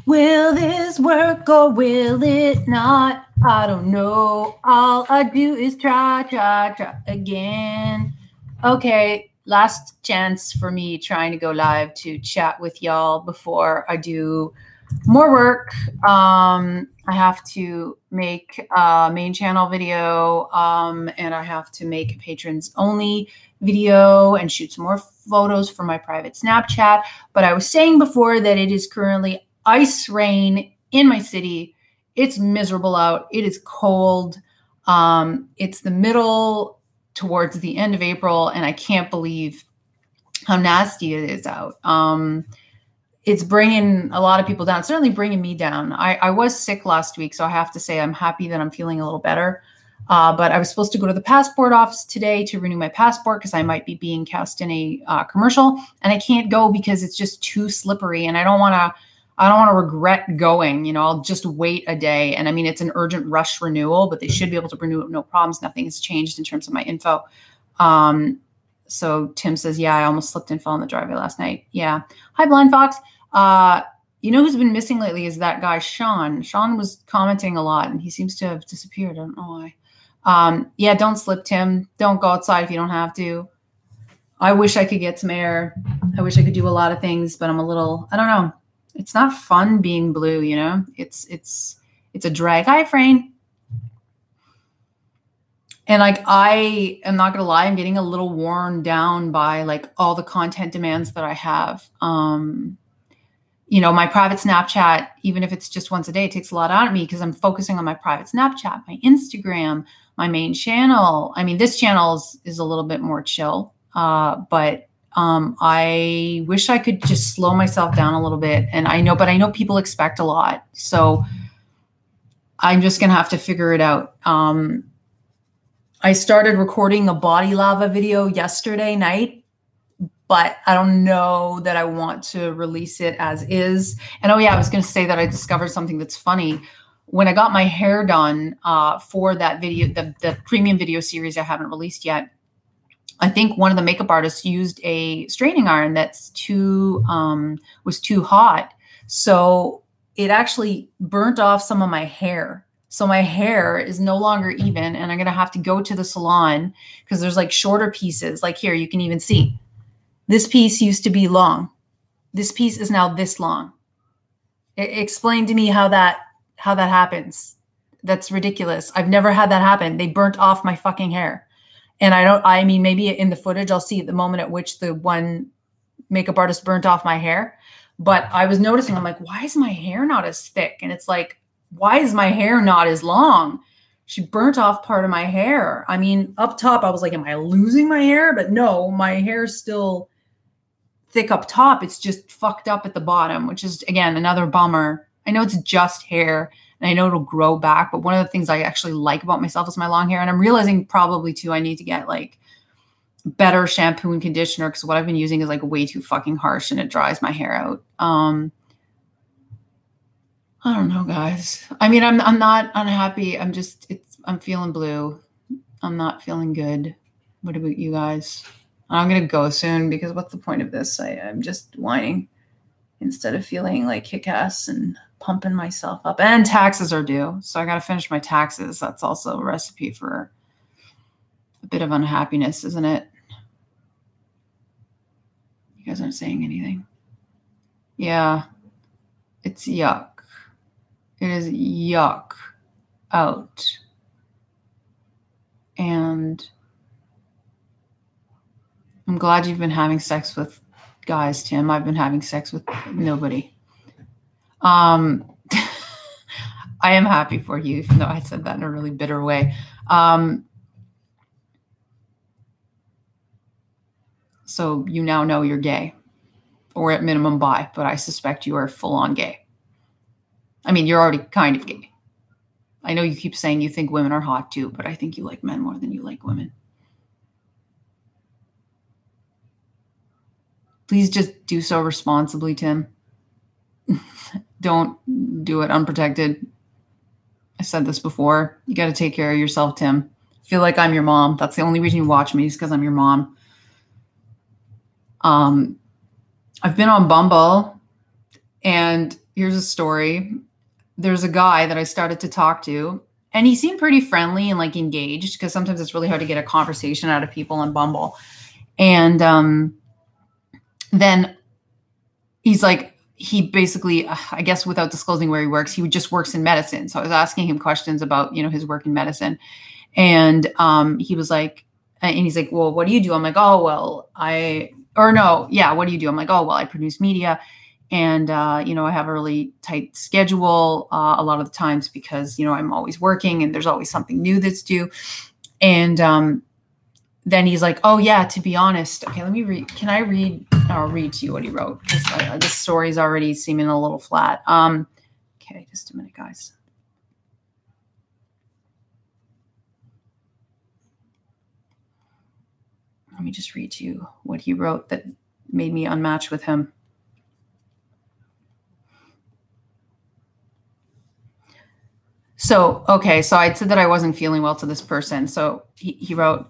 Will this work or will it not? I don't know. All I do is try again. Okay, last chance for me trying to go live to chat with y'all before I do more work. I have to make a main channel video, and I have to make a patrons only video and shoot some more photos for my private Snapchat. But I was saying before that it is currently ice rain in my city. It's miserable out. It is cold. It's the middle towards the end of April, and I can't believe how nasty it is out. It's bringing a lot of people down, certainly bringing me down. I was sick last week, so I have to say I'm happy that I'm feeling a little better. But I was supposed to go to the passport office today to renew my passport because I might be being cast in a commercial, and I can't go because it's just too slippery, and I don't want to regret going. You know, I'll just wait a day. And I mean, it's an urgent rush renewal, but they should be able to renew it, no problems. Nothing has changed in terms of my info. So Tim says, yeah, I almost slipped and fell in the driveway last night. Yeah. Hi, Blind Fox. You know who's been missing lately is that guy, Sean. Sean was commenting a lot, and he seems to have disappeared. I don't know why. Yeah, don't slip, Tim. Don't go outside if you don't have to. I wish I could get some air. I wish I could do a lot of things, but I'm a little, I don't know. It's not fun being blue, you know? It's a drag. Hi, Frayne. And like, I am not going to lie, I'm getting a little worn down by like all the content demands that I have. You know, my private Snapchat, even if it's just once a day, it takes a lot out of me because I'm focusing on my private Snapchat, my Instagram, my main channel. I mean, this channel is a little bit more chill, but I wish I could just slow myself down a little bit. And I know people expect a lot. So I'm just going to have to figure it out. I started recording a body lava video yesterday night, but I don't know that I want to release it as is. And oh yeah, I was going to say that I discovered something that's funny. When I got my hair done for that video, the premium video series I haven't released yet, I think one of the makeup artists used a straightening iron that's was too hot. So it actually burnt off some of my hair. So my hair is no longer even, and I'm going to have to go to the salon because there's like shorter pieces. Like here, you can even see this piece used to be long. This piece is now this long. Explain to me how that happens. That's ridiculous. I've never had that happen. They burnt off my fucking hair. And I mean, maybe in the footage, I'll see the moment at which the one makeup artist burnt off my hair. But I was noticing, I'm like, why is my hair not as thick? And it's like, why is my hair not as long? She burnt off part of my hair. I mean, up top, I was like, am I losing my hair? But no, my hair's still thick up top. It's just fucked up at the bottom, which is, again, another bummer. I know it's just hair, and I know it'll grow back. But one of the things I actually like about myself is my long hair. And I'm realizing probably, too, I need to get, like, better shampoo and conditioner because what I've been using is, like, way too fucking harsh, and it dries my hair out. I don't know, guys. I mean, I'm not unhappy. I'm feeling blue. I'm not feeling good. What about you guys? I'm going to go soon because what's the point of this? I'm just whining instead of feeling like kick-ass and pumping myself up. And taxes are due, so I got to finish my taxes. That's also a recipe for a bit of unhappiness, isn't it? You guys aren't saying anything. Yeah, it's yuck. It is yuck out. And I'm glad you've been having sex with guys, Tim. I've been having sex with nobody. I am happy for you, even though I said that in a really bitter way. So you now know you're gay, or at minimum bi, but I suspect you are full-on gay. I mean, you're already kind of gay. I know you keep saying you think women are hot too, but I think you like men more than you like women. Please just do so responsibly, Tim. Don't do it unprotected. I said this before. You got to take care of yourself, Tim. I feel like I'm your mom. That's the only reason you watch me is because I'm your mom. I've been on Bumble, and here's a story. There's a guy that I started to talk to, and he seemed pretty friendly and like engaged, because sometimes it's really hard to get a conversation out of people on Bumble. And then he's like, he basically, I guess without disclosing where he works, he just works in medicine. So I was asking him questions about, his work in medicine. And he was like, and he's like, well, what do you do? I'm like, oh, well, what do you do? I'm like, oh, well, I produce media. And, I have a really tight schedule a lot of the times because, I'm always working and there's always something new that's due. And then he's like, oh, yeah, to be honest. Okay, let me read. Can I read? I'll read to you what he wrote, because this story's already seeming a little flat. Okay, just a minute, guys. Let me just read to you what he wrote that made me unmatched with him. So I said that I wasn't feeling well to this person. So he wrote,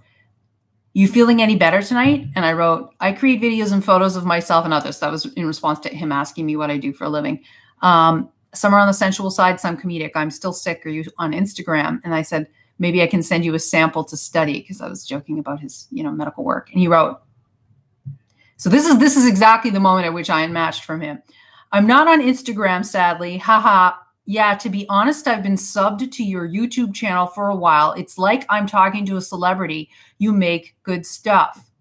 you feeling any better tonight? And I wrote, I create videos and photos of myself and others. That was in response to him asking me what I do for a living. Some are on the sensual side, some comedic. I'm still sick. Are you on Instagram? And I said, maybe I can send you a sample to study, because I was joking about his, medical work. And he wrote, so this is exactly the moment at which I unmatched from him. I'm not on Instagram, sadly. Haha. Yeah, to be honest, I've been subbed to your YouTube channel for a while. It's like I'm talking to a celebrity. You make good stuff.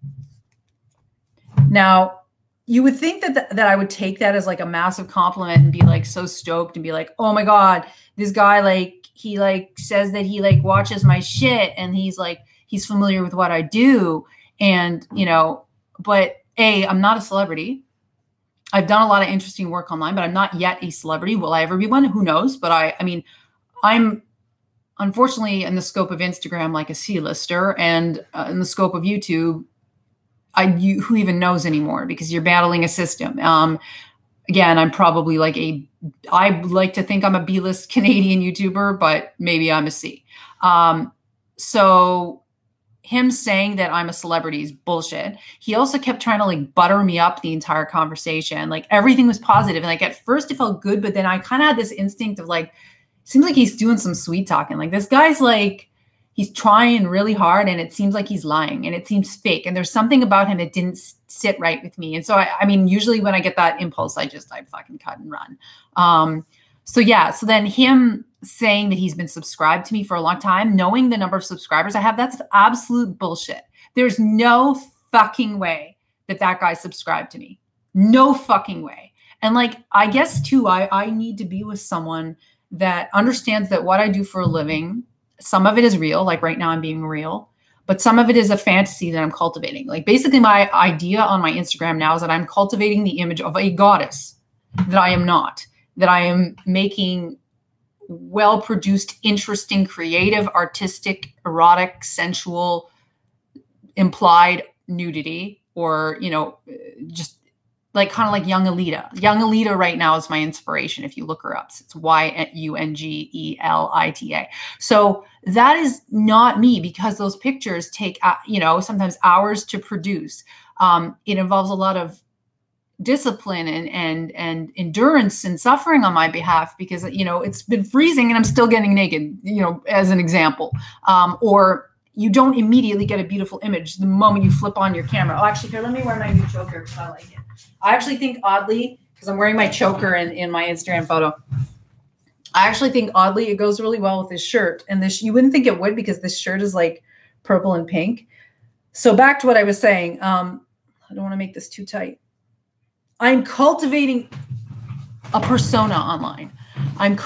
Now, you would think that I would take that as like a massive compliment and be like so stoked and be like, oh my God, this guy, he says that he watches my shit and he's familiar with what I do. And, but I'm not a celebrity. I've done a lot of interesting work online, but I'm not yet a celebrity. Will I ever be one? Who knows? But I'm unfortunately in the scope of Instagram, like a C-lister, and in the scope of YouTube, who even knows anymore, because you're battling a system. Again, I'm probably I like to think I'm a B-list Canadian YouTuber, but maybe I'm a C. So him saying that I'm a celebrity is bullshit. He also kept trying to butter me up the entire conversation. Everything was positive. And at first it felt good, but then I kind of had this instinct of seems like he's doing some sweet talking. This guy's he's trying really hard, and it seems like he's lying, and it seems fake. And there's something about him that didn't sit right with me. And so usually when I get that impulse, I fucking cut and run. So then him saying that he's been subscribed to me for a long time, knowing the number of subscribers I have, that's absolute bullshit. There's no fucking way that guy subscribed to me. No fucking way. And I guess too, I need to be with someone that understands that what I do for a living, some of it is real. Right now I'm being real, but some of it is a fantasy that I'm cultivating. Basically my idea on my Instagram now is that I'm cultivating the image of a goddess that I am not, that I am making well-produced, interesting, creative, artistic, erotic, sensual, implied nudity, or, just kind of like young Alita. Young Alita right now is my inspiration. If you look her up, it's YUNGELITA. So that is not me, because those pictures take, sometimes hours to produce. It involves a lot of discipline and endurance and suffering on my behalf, because it's been freezing and I'm still getting naked, as an example. Or you don't immediately get a beautiful image the moment you flip on your camera. Oh, actually, here, let me wear my new choker because I like it. I actually think oddly, because I'm wearing my choker in my Instagram photo, I actually think oddly it goes really well with this shirt. And this, you wouldn't think it would, because this shirt is purple and pink. So back to what I was saying. I don't want to make this too tight. I'm cultivating a persona online. I'm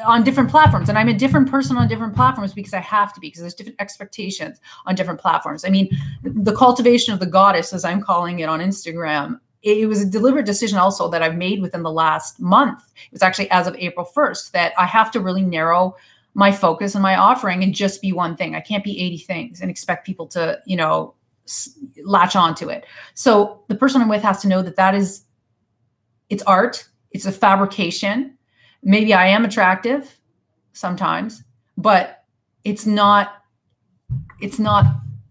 on different platforms, and I'm a different person on different platforms because I have to be, because there's different expectations on different platforms. The cultivation of the goddess, as I'm calling it on Instagram, it was a deliberate decision also that I've made within the last month. It was actually as of April 1st that I have to really narrow my focus and my offering and just be one thing. I can't be 80 things and expect people to, latch onto it. So the person I'm with has to know that it's art. It's a fabrication. Maybe I am attractive sometimes, but it's not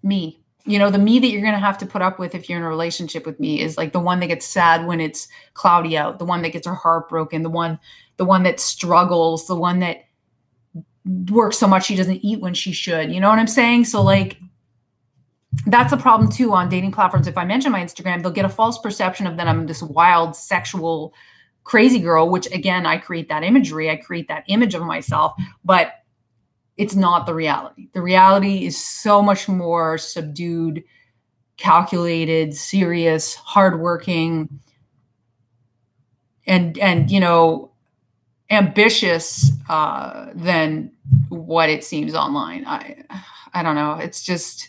me. You know, the me that you're going to have to put up with if you're in a relationship with me is like the one that gets sad when it's cloudy out, the one that gets her heart broken, the one that struggles, the one that works so much she doesn't eat when she should. You know what I'm saying? So like, that's a problem too on dating platforms. If I mention my Instagram, they'll get a false perception of that I'm this wild, sexual, crazy girl, which again, I create that imagery. I create that image of myself, but it's not the reality. The reality is so much more subdued, calculated, serious, hardworking, and you know, ambitious than what it seems online. I don't know. It's just,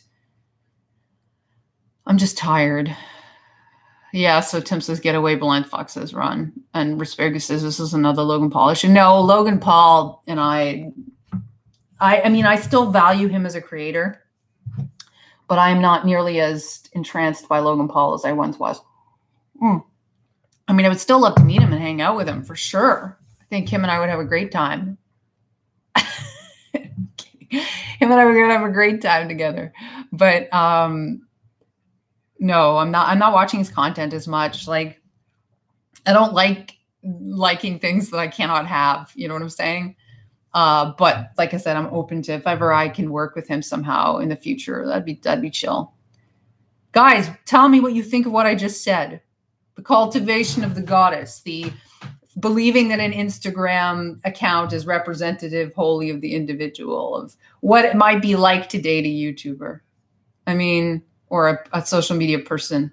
I'm just tired. Yeah, so Tim says, get away, blind Fox says, run. And Rispergus says, this is another Logan Paul issue. No, Logan Paul and I mean, I still value him as a creator, but I am not nearly as entranced by Logan Paul as I once was. I mean, I would still love to meet him and hang out with him for sure. I think him and I would have a great time. Him and I were going to have a great time together. But no, I'm not watching his content as much. Like, I don't like liking things that I cannot have. You know what I'm saying? But like I said, I'm open to if ever I can work with him somehow in the future. That'd be chill. Guys, tell me what you think of what I just said. The cultivation of the goddess, the believing that an Instagram account is representative wholly of the individual, of what it might be like to date a YouTuber. I mean, or a social media person,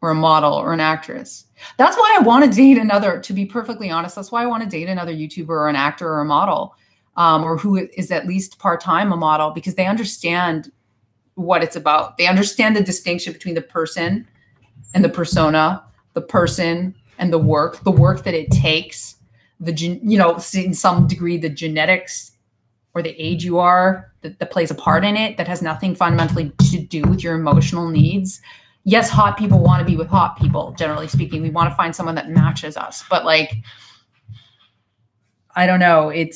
or a model, or an actress. That's why I want to date another, to be perfectly honest, that's why I want to date another YouTuber or an actor or a model, or who is at least part-time a model, because they understand what it's about. They understand the distinction between the person and the persona, the person and the work that it takes, you know, in some degree, the genetics or the age you are that plays a part in it, that has nothing fundamentally to do with your emotional needs. Yes, hot people want to be with hot people. Generally speaking, we want to find someone that matches us. But like, I don't know. You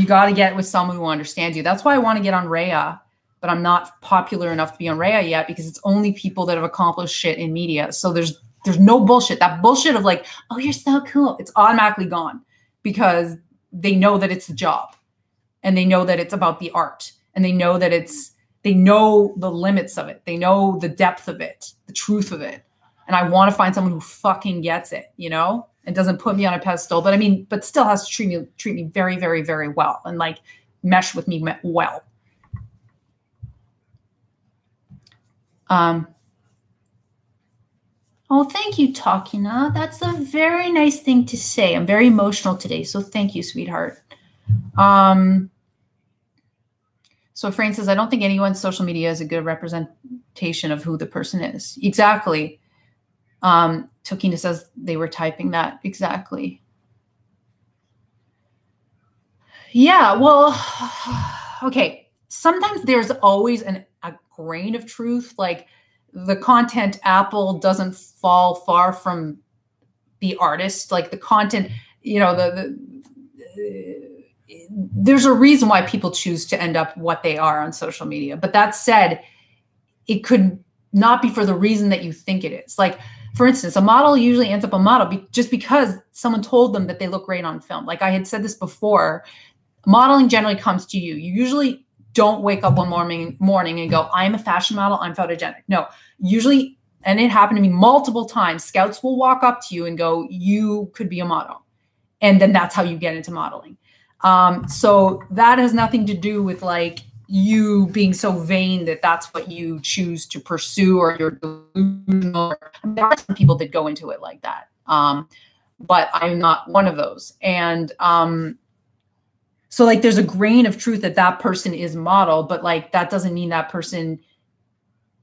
got to get with someone who understands you. That's why I want to get on Rhea, but I'm not popular enough to be on Rhea yet, because it's only people that have accomplished shit in media. So there's no bullshit. That bullshit of like, oh, you're so cool. It's automatically gone, because they know that it's the job, and they know that it's about the art, and they know that they know the limits of it. They know the depth of it, the truth of it. And I want to find someone who fucking gets it, you know, and doesn't put me on a pedestal, but still has to treat me very, very, very well, and like mesh with me well. Oh, thank you, Takina. That's a very nice thing to say. I'm very emotional today, so thank you, sweetheart. So Fran says, I don't think anyone's social media is a good representation of who the person is. Exactly. Tokina says they were typing that. Exactly. Yeah, well, okay. Sometimes there's always a grain of truth. Like, the content apple doesn't fall far from the artist. Like, the content, you know, there's a reason why people choose to end up what they are on social media. But that said, it could not be for the reason that you think it is. Like, for instance, a model usually ends up a model just because someone told them that they look great on film. Like I had said this before, modeling generally comes to you. You usually don't wake up one morning and go, I'm a fashion model, I'm photogenic. No, usually, and it happened to me multiple times, scouts will walk up to you and go, you could be a model. And then that's how you get into modeling. So that has nothing to do with like you being so vain that that's what you choose to pursue, or you're delusional. There are some people that go into it like that. But I'm not one of those. And so like there's a grain of truth that person is model, but like that doesn't mean that person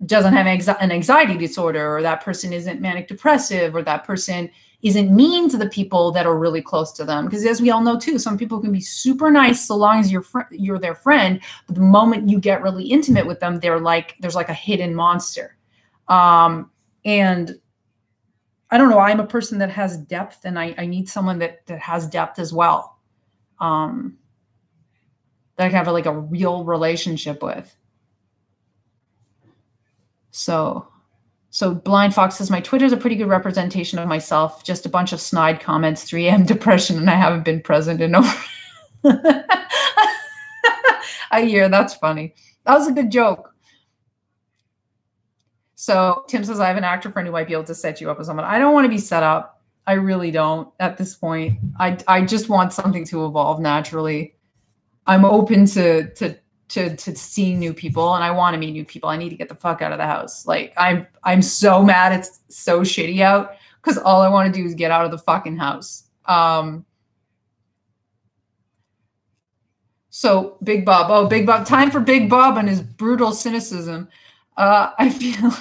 doesn't have an anxiety disorder, or that person isn't manic depressive, or that person isn't mean to the people that are really close to them. Because as we all know too, some people can be super nice so long as you're their friend, but the moment you get really intimate with them, there's like a hidden monster. And I don't know, I'm a person that has depth, and I need someone that has depth as well. That I can have like a real relationship with. So Blind Fox says, my Twitter is a pretty good representation of myself. Just a bunch of snide comments, 3 a.m. depression, and I haven't been present in over a year. That's funny. That was a good joke. So Tim says, I have an actor friend who might be able to set you up with someone. I don't want to be set up. I really don't at this point. I just want something to evolve naturally. I'm open to seeing new people, and I want to meet new people. I need to get the fuck out of the house. Like I'm so mad. It's so shitty out because all I want to do is get out of the fucking house. So Big Bob. Oh, Big Bob. Time for Big Bob and his brutal cynicism. I feel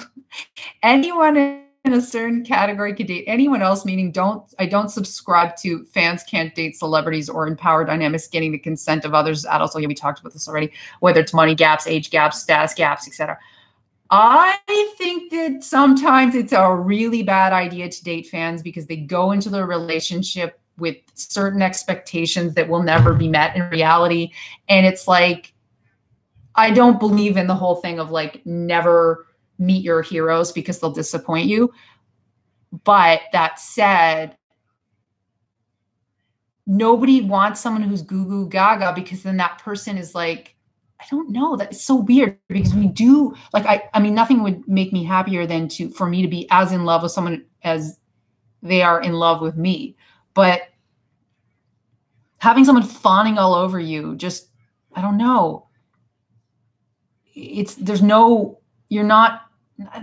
anyone in a certain category could date anyone else, meaning I don't subscribe to fans can't date celebrities or in power dynamics getting the consent of others. Adults, yeah, we talked about this already, whether it's money gaps, age gaps, status gaps, etc. I think that sometimes it's a really bad idea to date fans because they go into the relationship with certain expectations that will never be met in reality. And it's like, I don't believe in the whole thing of like never meet your heroes because they'll disappoint you. But that said, nobody wants someone who's goo goo gaga because then that person is like, I don't know, that's so weird because we do like, I mean, nothing would make me happier than for me to be as in love with someone as they are in love with me. But having someone fawning all over you, just, I don't know. You're not,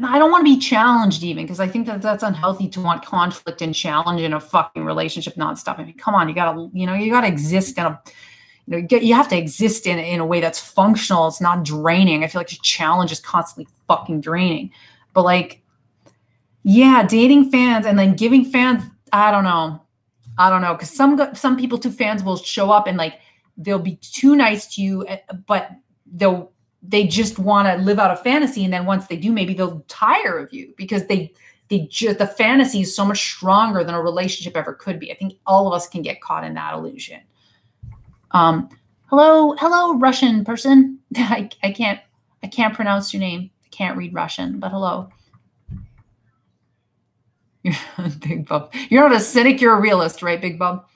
I don't want to be challenged even because I think that that's unhealthy to want conflict and challenge in a fucking relationship nonstop. I mean, come on, you gotta exist you have to exist in a way that's functional. It's not draining. I feel like the challenge is constantly fucking draining. But like, yeah, dating fans and then giving fans, I don't know. Because some people too, fans will show up and like, they'll be too nice to you, but they just want to live out a fantasy. And then once they do, maybe they'll tire of you because the fantasy is so much stronger than a relationship ever could be. I think all of us can get caught in that illusion. Hello, Russian person. I can't pronounce your name. I can't read Russian, but hello. Big Bub. You're not a cynic, you're a realist, right, Big Bub?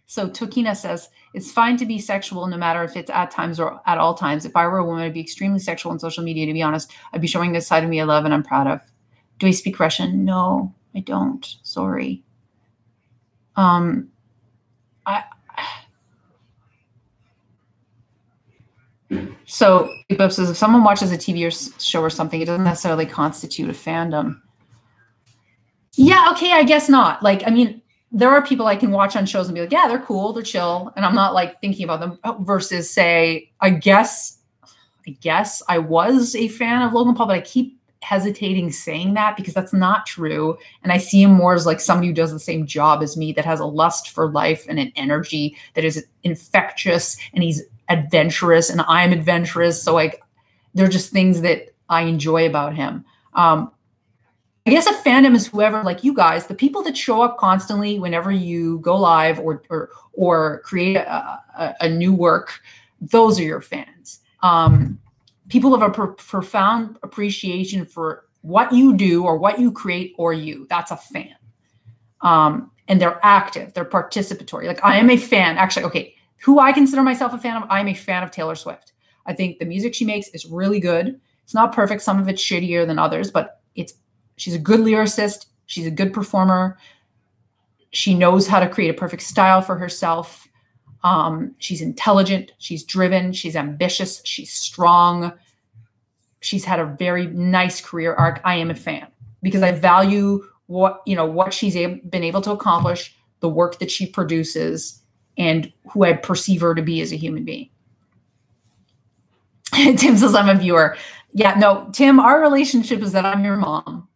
So Tokina says, it's fine to be sexual no matter if it's at times or at all times. If I were a woman, I'd be extremely sexual on social media, to be honest. I'd be showing this side of me I love and I'm proud of. Do I speak Russian? No, I don't. Sorry. So Big Bub says, if someone watches a TV show or something, it doesn't necessarily constitute a fandom. Yeah, okay, I guess not. Like, I mean, there are people I can watch on shows and be like, yeah, they're cool, they're chill. And I'm not like thinking about them versus say, I guess I was a fan of Logan Paul, but I keep hesitating saying that because that's not true. And I see him more as like somebody who does the same job as me, that has a lust for life and an energy that is infectious, and he's adventurous and I'm adventurous. So like, they're just things that I enjoy about him. I guess a fandom is whoever, like you guys, the people that show up constantly whenever you go live or create a new work, those are your fans. People have a profound appreciation for what you do or what you create or you. That's a fan. And they're active, they're participatory. Like I am a fan, actually, okay, who I consider myself a fan of, I'm a fan of Taylor Swift. I think the music she makes is really good. It's not perfect. Some of it's shittier than others, but she's a good lyricist. She's a good performer. She knows how to create a perfect style for herself. She's intelligent. She's driven. She's ambitious. She's strong. She's had a very nice career arc. I am a fan because I value what she's been able to accomplish, the work that she produces, and who I perceive her to be as a human being. Tim says, I'm a viewer. Yeah, no, Tim, our relationship is that I'm your mom.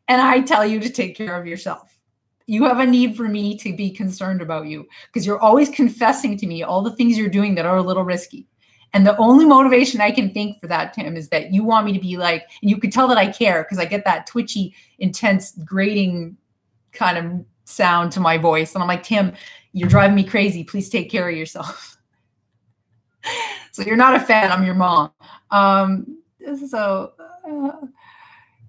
And I tell you to take care of yourself. You have a need for me to be concerned about you because you're always confessing to me all the things you're doing that are a little risky. And the only motivation I can think for that, Tim, is that you want me to be like, and you could tell that I care because I get that twitchy, intense, grating kind of sound to my voice. And I'm like, Tim, you're driving me crazy. Please take care of yourself. So you're not a fan. I'm your mom. So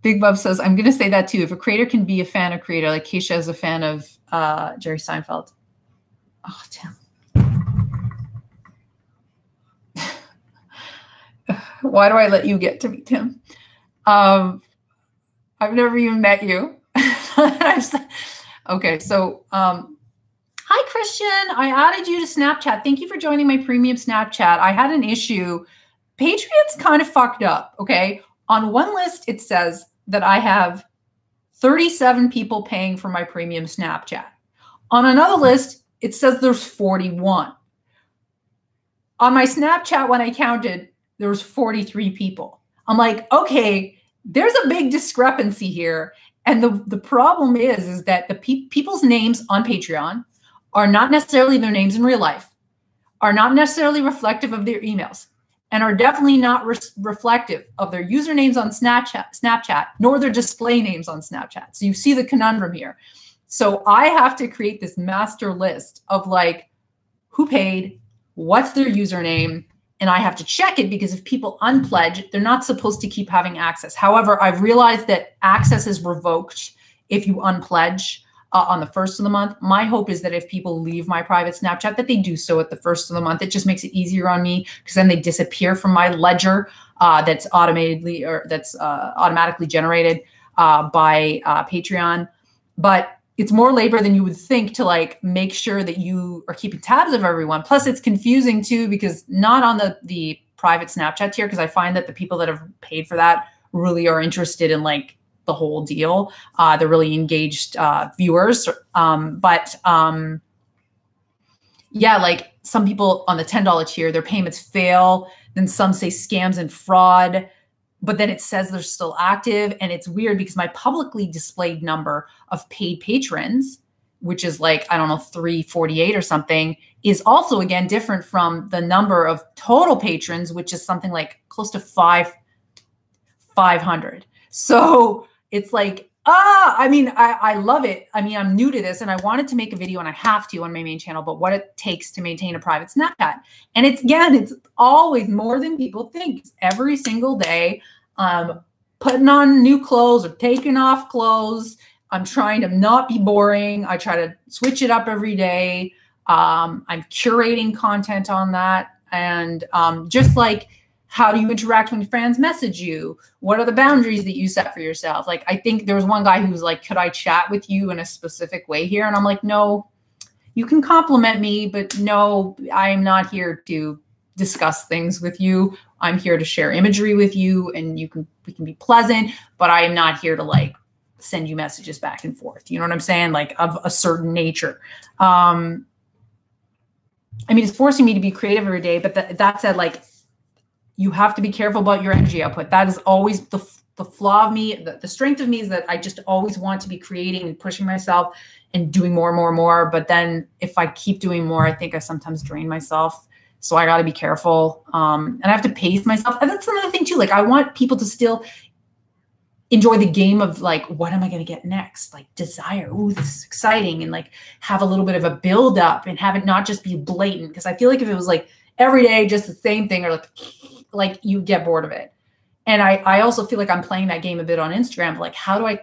Big Bub says, I'm going to say that too. If a creator can be a fan of creator, like Keisha is a fan of Jerry Seinfeld. Oh, damn. Why do I let you get to meet him? I've never even met you. Okay, so hi, Christian. I added you to Snapchat. Thank you for joining my premium Snapchat. I had an issue. Patreon's kind of fucked up, okay? On one list, it says that I have 37 people paying for my premium Snapchat. On another list, it says there's 41. On my Snapchat, when I counted, there was 43 people. I'm like, okay, there's a big discrepancy here. And the problem is that the people's names on Patreon are not necessarily their names in real life, are not necessarily reflective of their emails, and are definitely not reflective of their usernames on Snapchat, nor their display names on Snapchat. So you see the conundrum here. So I have to create this master list of like who paid, what's their username, and I have to check it because if people unpledge, they're not supposed to keep having access. However, I've realized that access is revoked if you unpledge on the first of the month. My hope is that if people leave my private Snapchat, that they do so at the first of the month. It just makes it easier on me because then they disappear from my ledger that's automatically generated by Patreon. But it's more labor than you would think to like make sure that you are keeping tabs of everyone. Plus it's confusing too, because not on the private Snapchat tier, because I find that the people that have paid for that really are interested in like the whole deal. They're really engaged viewers. Yeah, like some people on the $10 tier, their payments fail. Then some say scams and fraud, but then it says they're still active. And it's weird because my publicly displayed number of paid patrons, which is like, I don't know, 348 or something, is also again different from the number of total patrons, which is something like close to 500. So it's like, I love it. I mean, I'm new to this and I wanted to make a video and I have to on my main channel, but what it takes to maintain a private Snapchat. And it's always more than people think. Every single day, putting on new clothes or taking off clothes. I'm trying to not be boring. I try to switch it up every day. I'm curating content on that. And just like, how do you interact when fans message you? What are the boundaries that you set for yourself? Like, I think there was one guy who was like, could I chat with you in a specific way here? And I'm like, no, you can compliment me, but no, I'm not here to discuss things with you. I'm here to share imagery with you and we can be pleasant, but I am not here to like send you messages back and forth. You know what I'm saying? Like of a certain nature. I mean, it's forcing me to be creative every day, but that said, like, you have to be careful about your energy output. That is always the flaw of me. The strength of me is that I just always want to be creating and pushing myself and doing more and more and more. But then if I keep doing more, I think I sometimes drain myself. So I got to be careful. And I have to pace myself. And that's another thing too. Like I want people to still enjoy the game of like, what am I going to get next? Like desire. Ooh, this is exciting. And like have a little bit of a build up and have it not just be blatant. Because I feel like if it was like every day, just the same thing or like you get bored of it. And I also feel like I'm playing that game a bit on Instagram. Like, how do I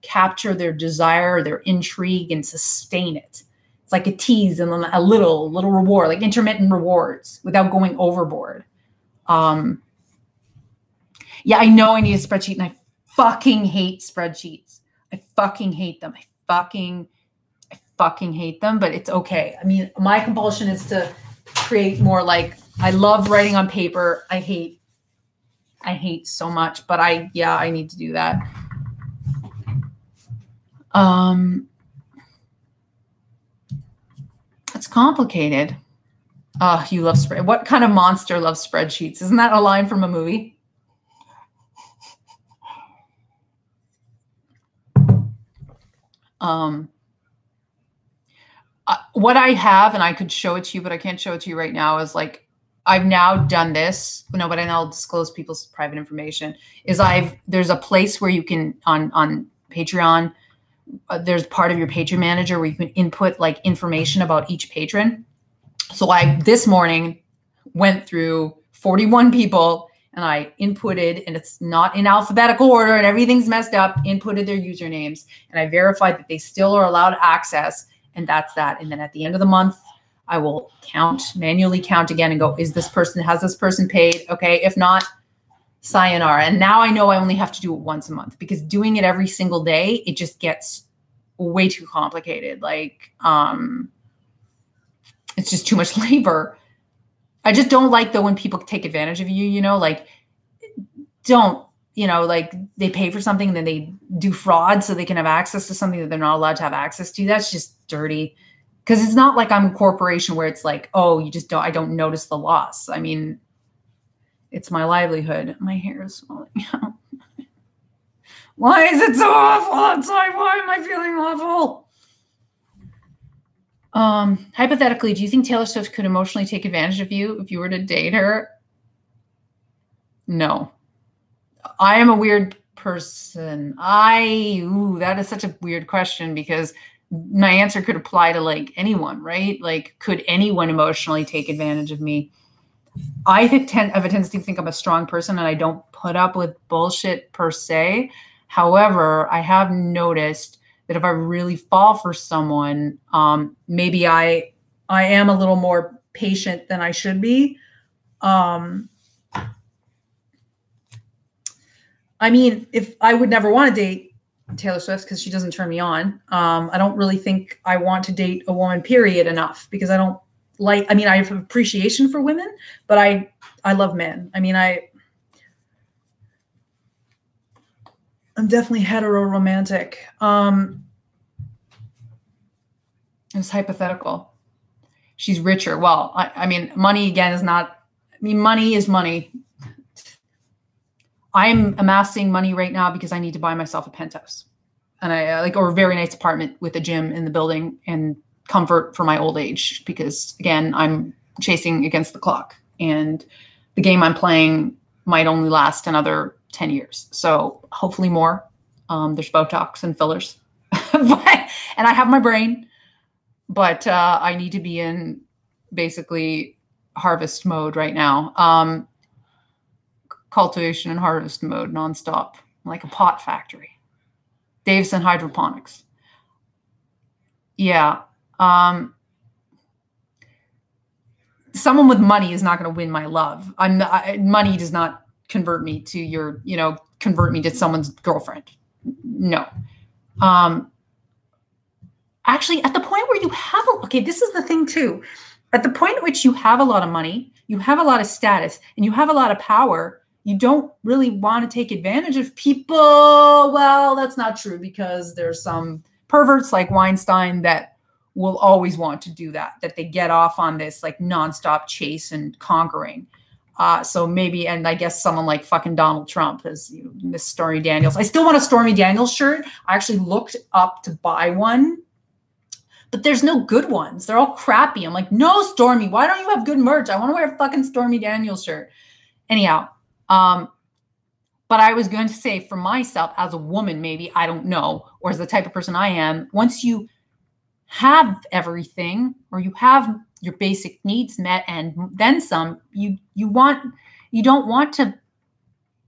capture their desire, their intrigue, and sustain it? It's like a tease and then a little reward, like intermittent rewards without going overboard. Yeah, I know I need a spreadsheet and I fucking hate spreadsheets. I fucking hate them. I fucking hate them, but it's okay. I mean, my compulsion is to create more like, I love writing on paper. I hate so much, but I need to do that. It's complicated. You love what kind of monster loves spreadsheets? Isn't that a line from a movie? What I have, and I could show it to you, but I can't show it to you right now, is like, I've now done this, no, but I'll disclose people's private information, there's a place where you can, on Patreon, there's part of your patron manager where you can input like information about each patron. So I, this morning, went through 41 people and I inputted, and it's not in alphabetical order and everything's messed up, inputted their usernames, and I verified that they still are allowed access, and that's that. And then at the end of the month, I will manually count again and go, has this person paid? Okay. If not, sayonara. And now I know I only have to do it once a month, because doing it every single day, it just gets way too complicated. Like, it's just too much labor. I just don't like, though, when people take advantage of you, like, don't, like, they pay for something and then they do fraud so they can have access to something that they're not allowed to have access to. That's just dirty. Because it's not like I'm a corporation where it's like, oh, I don't notice the loss. I mean, it's my livelihood. My hair is falling out. Why is it so awful outside? Why am I feeling awful? Hypothetically, do you think Taylor Swift could emotionally take advantage of you if you were to date her? No. I am a weird person. That is such a weird question, because my answer could apply to like anyone, right? Like, could anyone emotionally take advantage of me? I have a tendency to think I'm a strong person and I don't put up with bullshit per se. However, I have noticed that if I really fall for someone, maybe I am a little more patient than I should be. I mean, if I would never want to date Taylor Swift because she doesn't turn me on. I don't really think I want to date a woman, period, enough, because I don't like, I mean, I have appreciation for women, but I love men. I mean, I'm definitely hetero-romantic. It's hypothetical. She's richer. Well, I mean, money again is not, money is money. I'm amassing money right now because I need to buy myself a penthouse, and or a very nice apartment with a gym in the building and comfort for my old age, because again, I'm chasing against the clock and the game I'm playing might only last another 10 years. So hopefully more. There's Botox and fillers, and I have my brain, but I need to be in basically harvest mode right now. Cultivation and harvest mode nonstop, like a pot factory. Davison Hydroponics. Yeah. Someone with money is not going to win my love. Money does not convert me to convert me to someone's girlfriend. No. Actually, at the point where you have, this is the thing too. At the point at which you have a lot of money, you have a lot of status, and you have a lot of power, you don't really want to take advantage of people. Well, that's not true, because there's some perverts like Weinstein that will always want to do that they get off on this like nonstop chase and conquering. So maybe, and I guess someone like fucking Donald Trump is Miss Stormy Daniels. I still want a Stormy Daniels shirt. I actually looked up to buy one, but there's no good ones. They're all crappy. I'm like, no, Stormy, why don't you have good merch? I want to wear a fucking Stormy Daniels shirt. Anyhow, but I was going to say, for myself as a woman, maybe, I don't know, or as the type of person I am, once you have everything, or you have your basic needs met and then some, you don't want to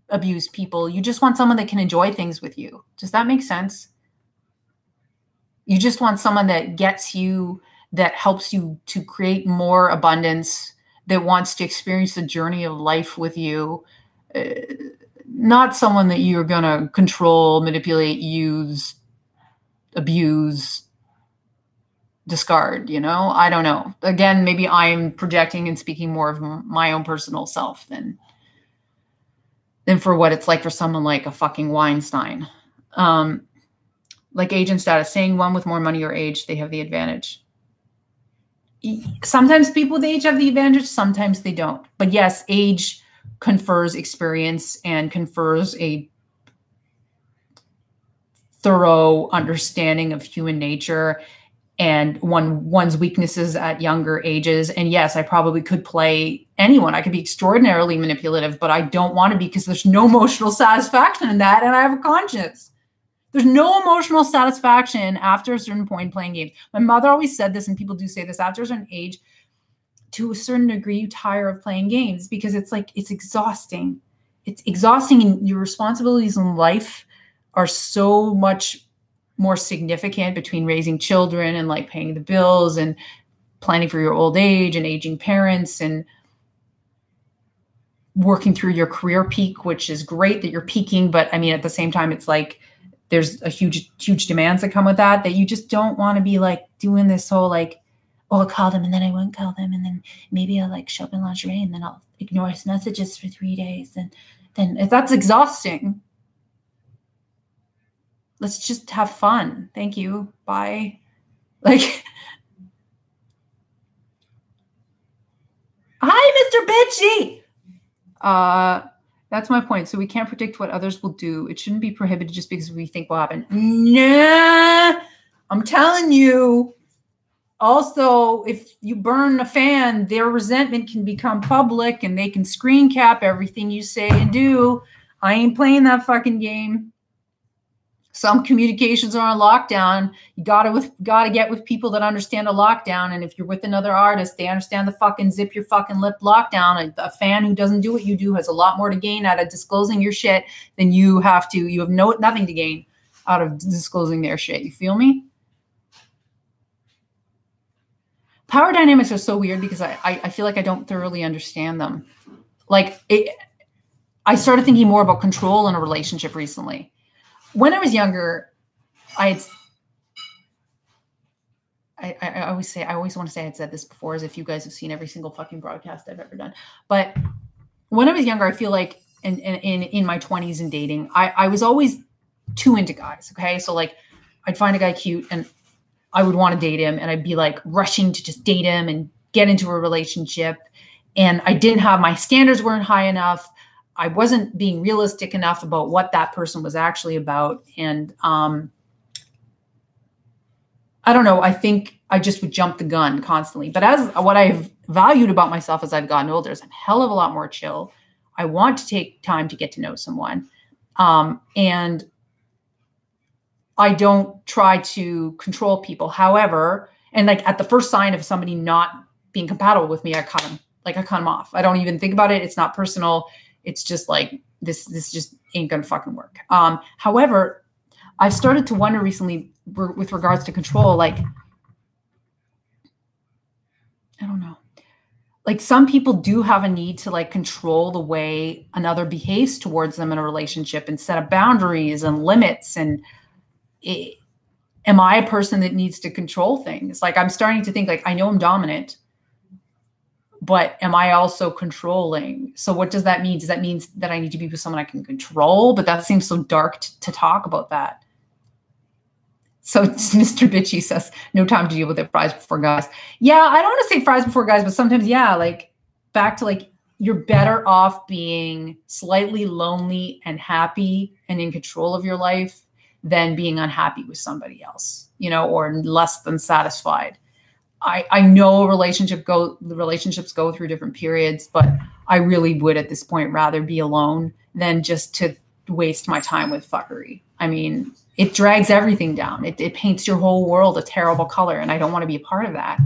abuse people. You just want someone that can enjoy things with you. Does that make sense? You just want someone that gets you, that helps you to create more abundance, that wants to experience the journey of life with you. Not someone that you're going to control, manipulate, use, abuse, discard, I don't know. Again, maybe I'm projecting and speaking more of my own personal self than for what it's like for someone like a fucking Weinstein. Like age and status, saying one with more money or age, they have the advantage. Sometimes people with age have the advantage, sometimes they don't. But yes, age confers experience and confers a thorough understanding of human nature and one's weaknesses at younger ages. And yes, I probably could play anyone. I could be extraordinarily manipulative, but I don't want to be, because there's no emotional satisfaction in that. And I have a conscience. There's no emotional satisfaction after a certain point playing games. My mother always said this, and people do say this, after a certain age, to a certain degree, you tire of playing games, because it's like, it's exhausting. it's exhausting, and your responsibilities in life are so much more significant between raising children and like paying the bills and planning for your old age and aging parents and working through your career peak, which is great that you're peaking. But I mean, at the same time, it's like there's a huge demands that come with that you just don't want to be like doing this whole like, oh, I'll call them and then I won't call them. And then maybe I'll like show up in lingerie and then I'll ignore his messages for 3 days. And then that's exhausting. Let's just have fun. Thank you. Bye. Like, hi, Mr. Bitchy. That's my point. So we can't predict what others will do. It shouldn't be prohibited just because we think will happen. Nah, I'm telling you. Also, if you burn a fan, their resentment can become public and they can screen cap everything you say and do. I ain't playing that fucking game. Some communications are on lockdown. You gotta get with people that understand a lockdown. And if you're with another artist, they understand the fucking zip your fucking lip lockdown. A fan who doesn't do what you do has a lot more to gain out of disclosing your shit than you have to. You have nothing to gain out of disclosing their shit. You feel me? Power dynamics are so weird because I feel like I don't thoroughly understand them. Like I started thinking more about control in a relationship recently. When I was younger, I always want to say I had said this before, as if you guys have seen every single fucking broadcast I've ever done. But when I was younger, I feel like in my 20s and dating, I was always too into guys. Okay. So like I'd find a guy cute and I would want to date him and I'd be like rushing to just date him and get into a relationship. And I didn't have, my standards weren't high enough. I wasn't being realistic enough about what that person was actually about. And I don't know, I think I just would jump the gun constantly. But as what I've valued about myself as I've gotten older is I'm a hell of a lot more chill. I want to take time to get to know someone. And I don't try to control people. However, and like at the first sign of somebody not being compatible with me, I cut them off. I don't even think about it. It's not personal. It's just like, this just ain't gonna fucking work. However, I've started to wonder recently with regards to control, like, I don't know, like some people do have a need to like control the way another behaves towards them in a relationship and set up boundaries and limits. And am I a person that needs to control things? Like I'm starting to think like, I know I'm dominant, but am I also controlling? So what does that mean? Does that mean that I need to be with someone I can control? But that seems so dark to talk about that. So Mr. Bitchy says, no time to deal with it, fries before guys. Yeah, I don't want to say fries before guys, but sometimes, yeah, like back to like, you're better off being slightly lonely and happy and in control of your life than being unhappy with somebody else, you know, or less than satisfied. I know relationships go through different periods, but I really would at this point rather be alone than just to waste my time with fuckery. I mean, it drags everything down. It paints your whole world a terrible color, and I don't want to be a part of that.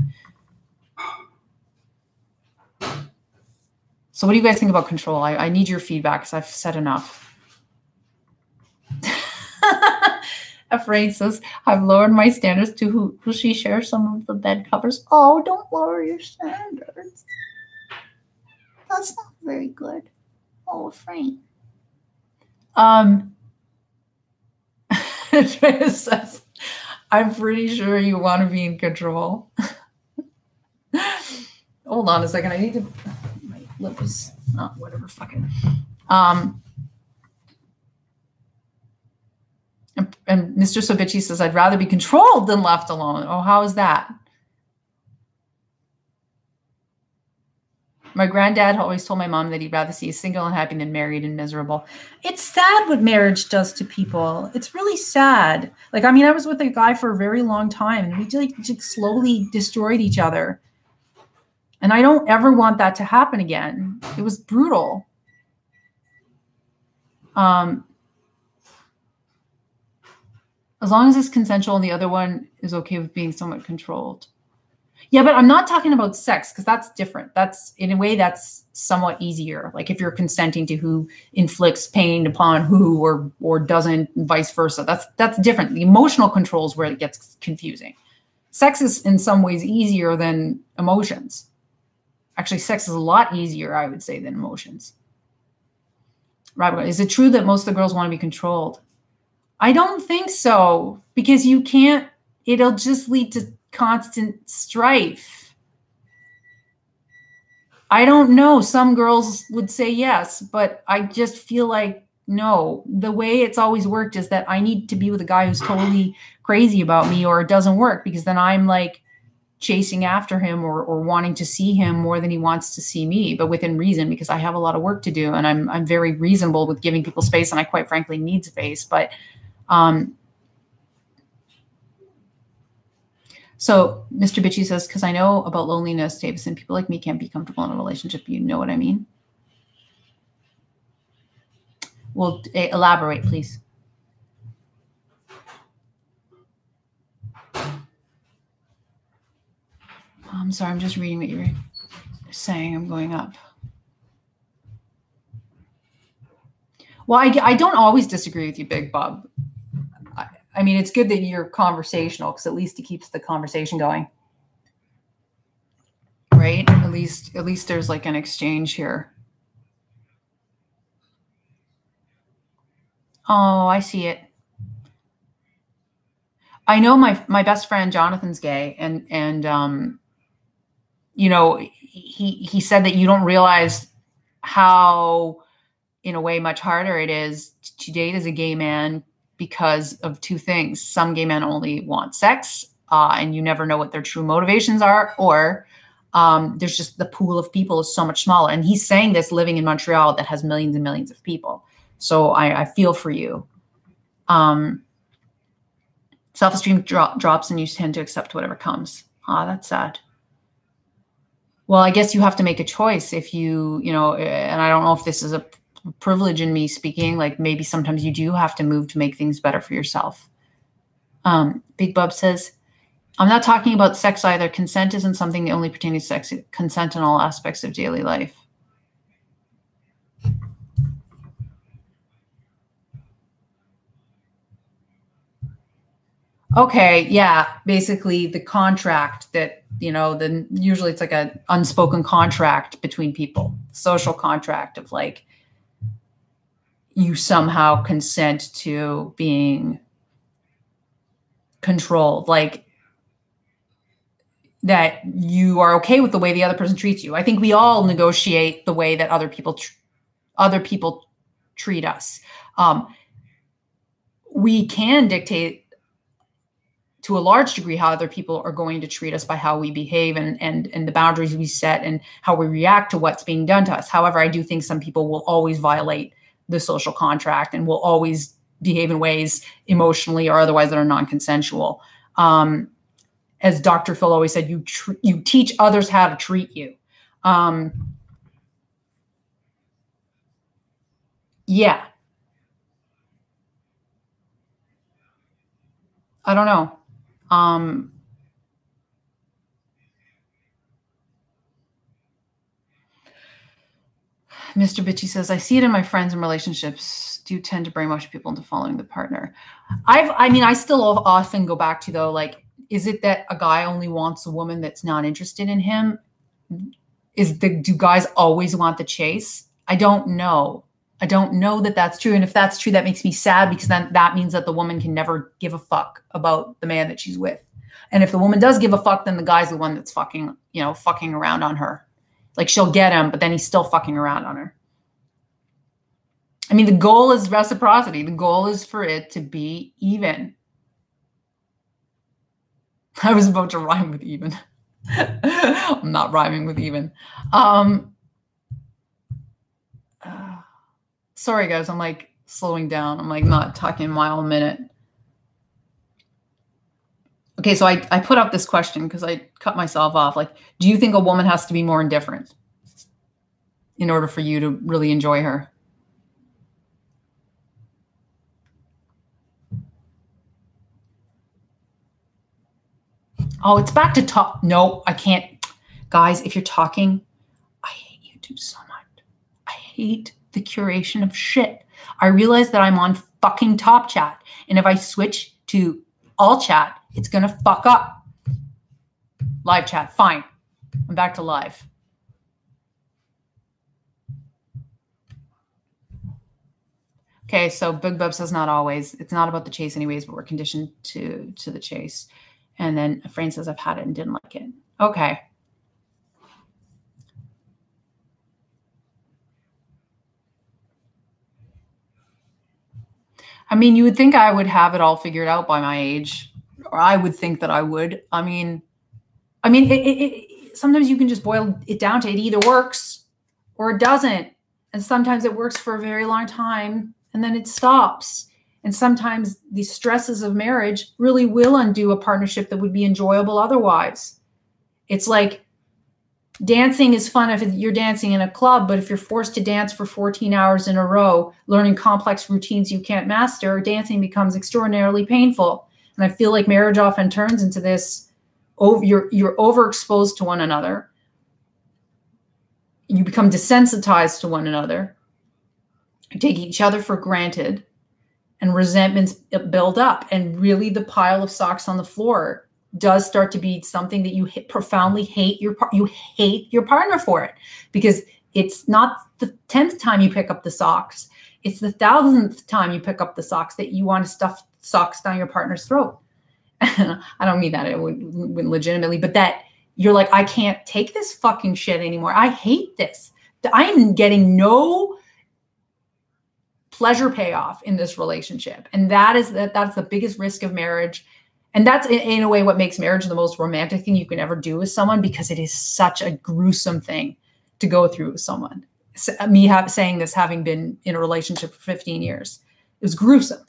So what do you guys think about control? I need your feedback because I've said enough. Afraid says, I've lowered my standards to who she shares some of the bed covers. Oh, don't lower your standards. That's not very good. Oh, Afraid. Andrea says, I'm pretty sure you want to be in control. Hold on a second. I need to, my lip is not whatever, fucking. And Mr. Sobici says, I'd rather be controlled than left alone. Oh, how is that? My granddad always told my mom that he'd rather see a single and happy than married and miserable. It's sad what marriage does to people. It's really sad. Like, I mean, I was with a guy for a very long time and we just slowly destroyed each other. And I don't ever want that to happen again. It was brutal. As long as it's consensual and the other one is okay with being somewhat controlled. Yeah, but I'm not talking about sex because that's different. That's in a way that's somewhat easier. Like if you're consenting to who inflicts pain upon who or doesn't, and vice versa. That's different. The emotional control is where it gets confusing. Sex is in some ways easier than emotions. Actually, sex is a lot easier, I would say, than emotions. Right? Is it true that most of the girls want to be controlled? I don't think so because you can't. It'll just lead to constant strife. I don't know. Some girls would say yes, but I just feel like no. The way it's always worked is that I need to be with a guy who's totally crazy about me, or it doesn't work because then I'm like chasing after him or wanting to see him more than he wants to see me, but within reason because I have a lot of work to do and I'm very reasonable with giving people space, and I quite frankly need space. But so Mr. Bitchy says, because I know about loneliness, Davison, people like me can't be comfortable in a relationship. You know what I mean? Well, elaborate, please. I'm sorry, I'm just reading what you're saying. I'm going up. Well, I don't always disagree with you, Big Bob. I mean, it's good that you're conversational because at least it keeps the conversation going. Right? At least there's like an exchange here. Oh, I see it. I know my best friend Jonathan's gay, and you know, he said that you don't realize how, in a way, much harder it is to date as a gay man because of two things. Some gay men only want sex, and you never know what their true motivations are, or there's just the pool of people is so much smaller. And he's saying this living in Montreal that has millions and millions of people. So I feel for you. Self-esteem drops and you tend to accept whatever comes. That's sad. Well, I guess you have to make a choice if you know, and I don't know if this is a privilege in me speaking, like maybe sometimes you do have to move to make things better for yourself. Big Bub says, I'm not talking about sex either. Consent isn't something that only pertains to sex. Consent in all aspects of daily life. Okay, yeah, basically the contract that, you know, then usually it's like an unspoken contract between people, social contract of like you somehow consent to being controlled, like that you are okay with the way the other person treats you. I think we all negotiate the way that other people treat us. We can dictate to a large degree how other people are going to treat us by how we behave and the boundaries we set and how we react to what's being done to us. However, I do think some people will always violate the social contract and will always behave in ways emotionally or otherwise that are non-consensual. As Dr. Phil always said, you teach others how to treat you. Yeah. I don't know. Mr. Bitchy says, I see it in my friends and relationships do tend to brainwash people into following the partner. I still often go back to, though, like, is it that a guy only wants a woman that's not interested in him? Do guys always want the chase? I don't know. I don't know that that's true. And if that's true, that makes me sad because then that means that the woman can never give a fuck about the man that she's with. And if the woman does give a fuck, then the guy's the one that's fucking around on her. Like she'll get him, but then he's still fucking around on her. I mean, the goal is reciprocity. The goal is for it to be even. I was about to rhyme with even. I'm not rhyming with even. Sorry, guys. I'm like slowing down. I'm like not talking a mile a minute. Okay, so I put up this question because I cut myself off. Like, do you think a woman has to be more indifferent in order for you to really enjoy her? Oh, it's back to talk. No, I can't. Guys, if you're talking, I hate YouTube so much. I hate the curation of shit. I realize that I'm on fucking Top Chat. And if I switch to all chat, it's going to fuck up. Live chat, fine. I'm back to live. Okay, so Big Bub says not always. It's not about the chase anyways, but we're conditioned to the chase. And then Fran says, I've had it and didn't like it. Okay. I mean, you would think I would have it all figured out by my age, or I would think that I would. I mean, sometimes you can just boil it down to it either works or it doesn't. And sometimes it works for a very long time and then it stops. And sometimes the stresses of marriage really will undo a partnership that would be enjoyable otherwise. It's like dancing is fun if you're dancing in a club, but if you're forced to dance for 14 hours in a row, learning complex routines you can't master, dancing becomes extraordinarily painful. And I feel like marriage often turns into this, you're overexposed to one another. You become desensitized to one another. You take each other for granted, and resentments build up. And really the pile of socks on the floor does start to be something that you profoundly hate you hate your partner for it, because it's not the 10th time you pick up the socks. It's the 1,000th time you pick up the socks that you want to stuff socks down your partner's throat. I don't mean that it would legitimately, but that you're like, I can't take this fucking shit anymore. I hate this. I'm getting no pleasure payoff in this relationship. And that's the biggest risk of marriage. And that's in a way what makes marriage the most romantic thing you can ever do with someone, because it is such a gruesome thing to go through with someone. Me saying this, having been in a relationship for 15 years, it was gruesome.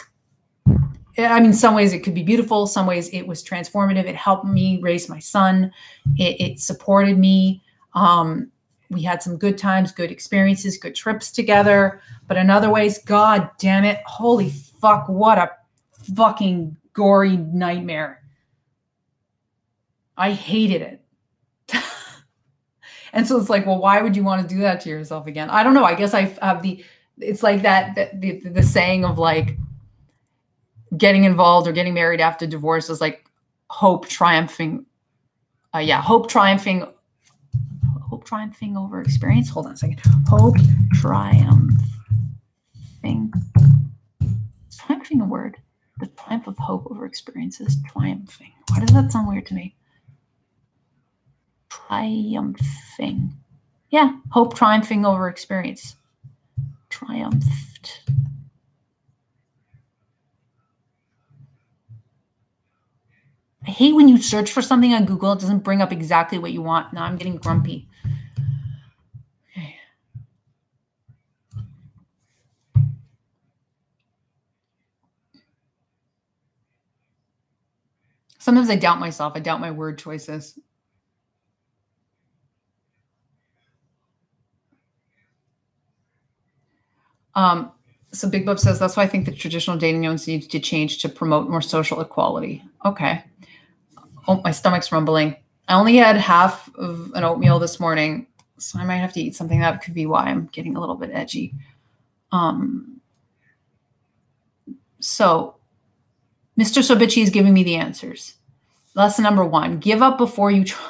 I mean, some ways it could be beautiful. Some ways it was transformative. It helped me raise my son. It supported me. We had some good times, good experiences, good trips together. But in other ways, God damn it, holy fuck, what a fucking gory nightmare. I hated it. And so it's like, well, why would you want to do that to yourself again? I don't know. I guess I have it's like the saying of like getting involved or getting married after divorce is like hope triumphing. Hope triumphing over experience. Hold on a second. Hope triumphing. Is triumphing a word? The triumph of hope over experiences. Triumphing. Why does that sound weird to me? Triumphing. Yeah, hope triumphing over experience. Triumphed. I hate when you search for something on Google, it doesn't bring up exactly what you want. Now I'm getting grumpy. Okay. Sometimes I doubt myself. I doubt my word choices. So Big Bub says, that's why I think the traditional dating needs to change to promote more social equality. Okay. Oh, my stomach's rumbling. I only had half of an oatmeal this morning, so I might have to eat something. That could be why I'm getting a little bit edgy. So Mr. Sobici is giving me the answers. Lesson number 1, give up before you try.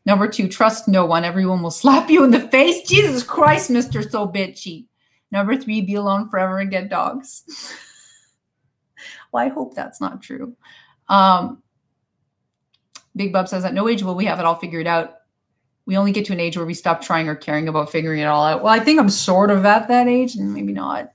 Number 2, trust no one. Everyone will slap you in the face. Jesus Christ, Mr. Sobici. Number 3, be alone forever and get dogs. Well, I hope that's not true. Big Bub says, at no age will we have it all figured out. We only get to an age where we stop trying or caring about figuring it all out. Well, I think I'm sort of at that age, and maybe not.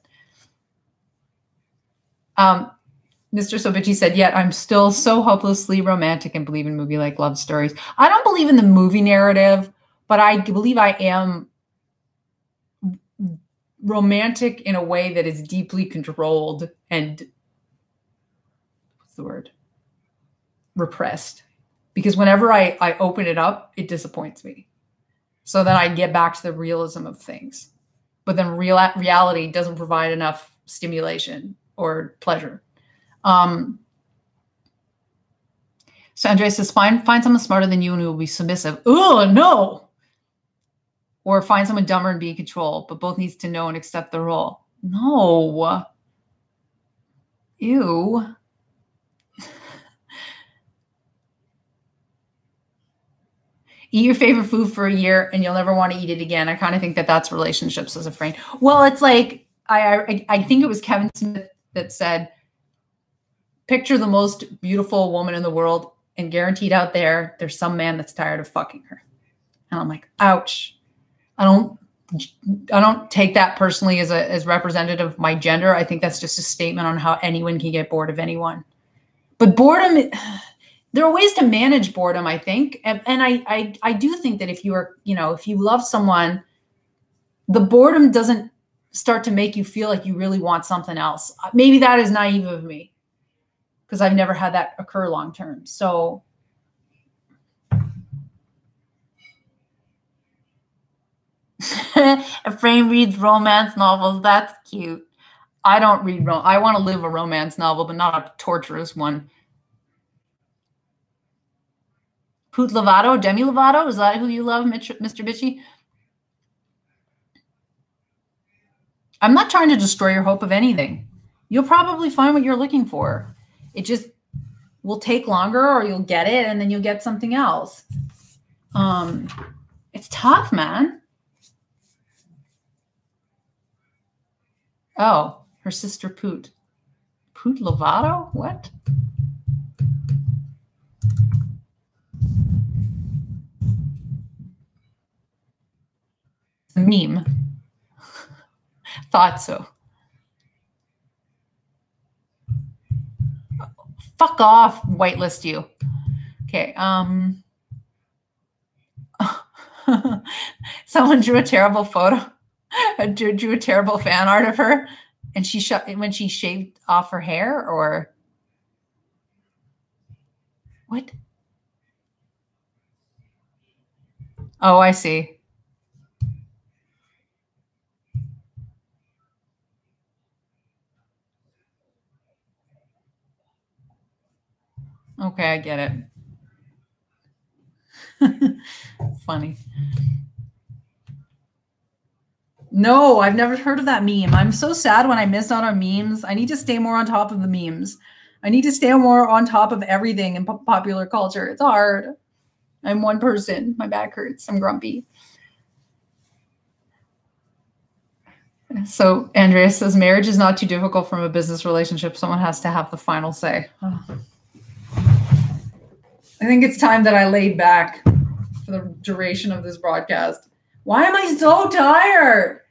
Mr. Sobici said, yet I'm still so hopelessly romantic and believe in movie like love stories. I don't believe in the movie narrative, but I believe I am romantic in a way that is deeply controlled and repressed. Because whenever I open it up, it disappoints me. So then I get back to the realism of things. But then reality doesn't provide enough stimulation or pleasure. So Andrea says, find someone smarter than you and who will be submissive. Oh, no. Or find someone dumber and be in control, but both needs to know and accept the role. No. Ew. Eat your favorite food for a year and you'll never want to eat it again. I kind of think that that's relationships as a frame. Well, it's like, I think it was Kevin Smith that said, picture the most beautiful woman in the world and guaranteed out there's some man that's tired of fucking her. And I'm like, ouch. I don't take that personally as representative of my gender. I think that's just a statement on how anyone can get bored of anyone. But boredom, there are ways to manage boredom, I think. And I do think that if you love someone, the boredom doesn't start to make you feel like you really want something else. Maybe that is naive of me because I've never had that occur long term. So Efrain reads romance novels. That's cute. I don't read I want to live a romance novel, but not a torturous one. Poot Lovato, Demi Lovato, is that who you love, Mr. Bitchy? I'm not trying to destroy your hope of anything. You'll probably find what you're looking for. It just will take longer, or you'll get it and then you'll get something else. It's tough, man. Oh, her sister Poot. Poot Lovato? What? It's a meme. Thought so. Fuck off, whitelist you. Okay. Someone drew a terrible photo. Drew a terrible fan art of her, and when she shaved off her hair, or what? Oh, I see. Okay, I get it. Funny. No, I've never heard of that meme. I'm so sad when I miss out on memes. I need to stay more on top of the memes. I need to stay more on top of everything in popular culture. It's hard. I'm one person. My back hurts. I'm grumpy. So Andrea says, marriage is not too difficult from a business relationship. Someone has to have the final say. Oh. I think it's time that I laid back for the duration of this broadcast. Why am I so tired?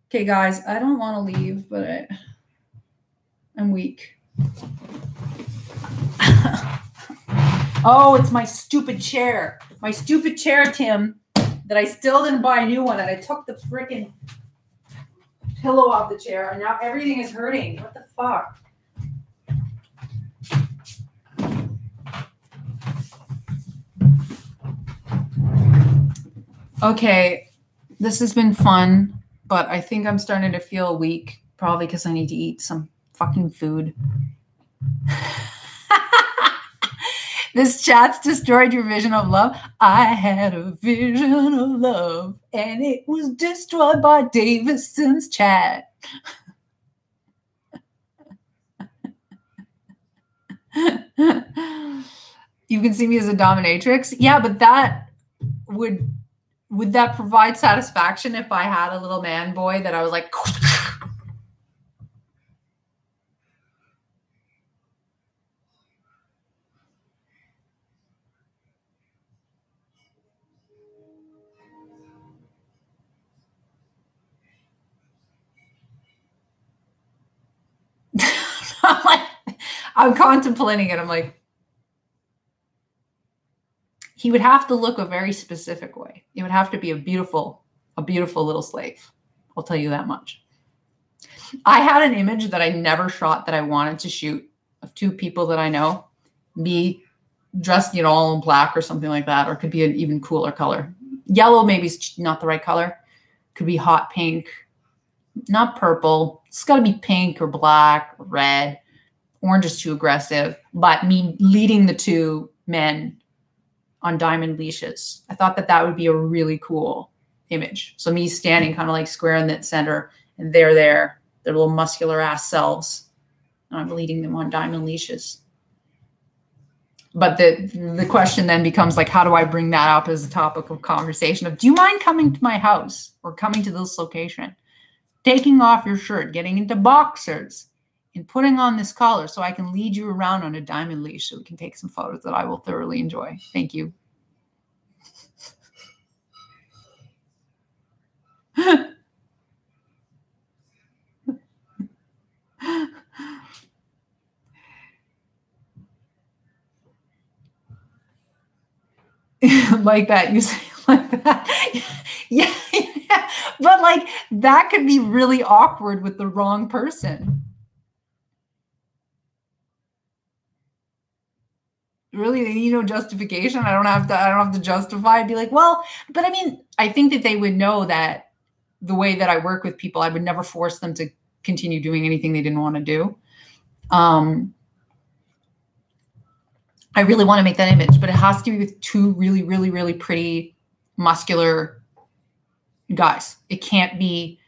Okay, guys, I don't want to leave, but I'm weak. Oh, it's my stupid chair. My stupid chair, Tim, that I still didn't buy a new one, and I took the freaking pillow off the chair, and now everything is hurting. What the fuck? Okay, this has been fun, but I think I'm starting to feel weak, probably because I need to eat some fucking food. This chat's destroyed your vision of love. I had a vision of love, and it was destroyed by Davison's chat. You can see me as a dominatrix. Yeah, but that would that provide satisfaction if I had a little man boy that I was like... I'm contemplating it. I'm like, he would have to look a very specific way. It would have to be a beautiful little slave. I'll tell you that much. I had an image that I never shot that I wanted to shoot of two people that I know, me dressed, all in black or something like that, or it could be an even cooler color. Yellow maybe is not the right color. Could be hot pink, not purple. It's got to be pink or black or red. Orange is too aggressive, but me leading the two men on diamond leashes. I thought that that would be a really cool image. So me standing kind of like square in the center, and they're there, their little muscular ass selves, and I'm leading them on diamond leashes. But the question then becomes like, how do I bring that up as a topic of conversation of, do you mind coming to my house or coming to this location, taking off your shirt, getting into boxers, and putting on this collar so I can lead you around on a diamond leash so we can take some photos that I will thoroughly enjoy. Thank you. Like that, you say like that. Yeah, yeah. But like that could be really awkward with the wrong person. Really, they need no justification. I don't have to justify. I'd be like, well, but I mean, I think that they would know that the way that I work with people, I would never force them to continue doing anything they didn't want to do. I really want to make that image, but it has to be with two really, really, really pretty, muscular guys. It can't be,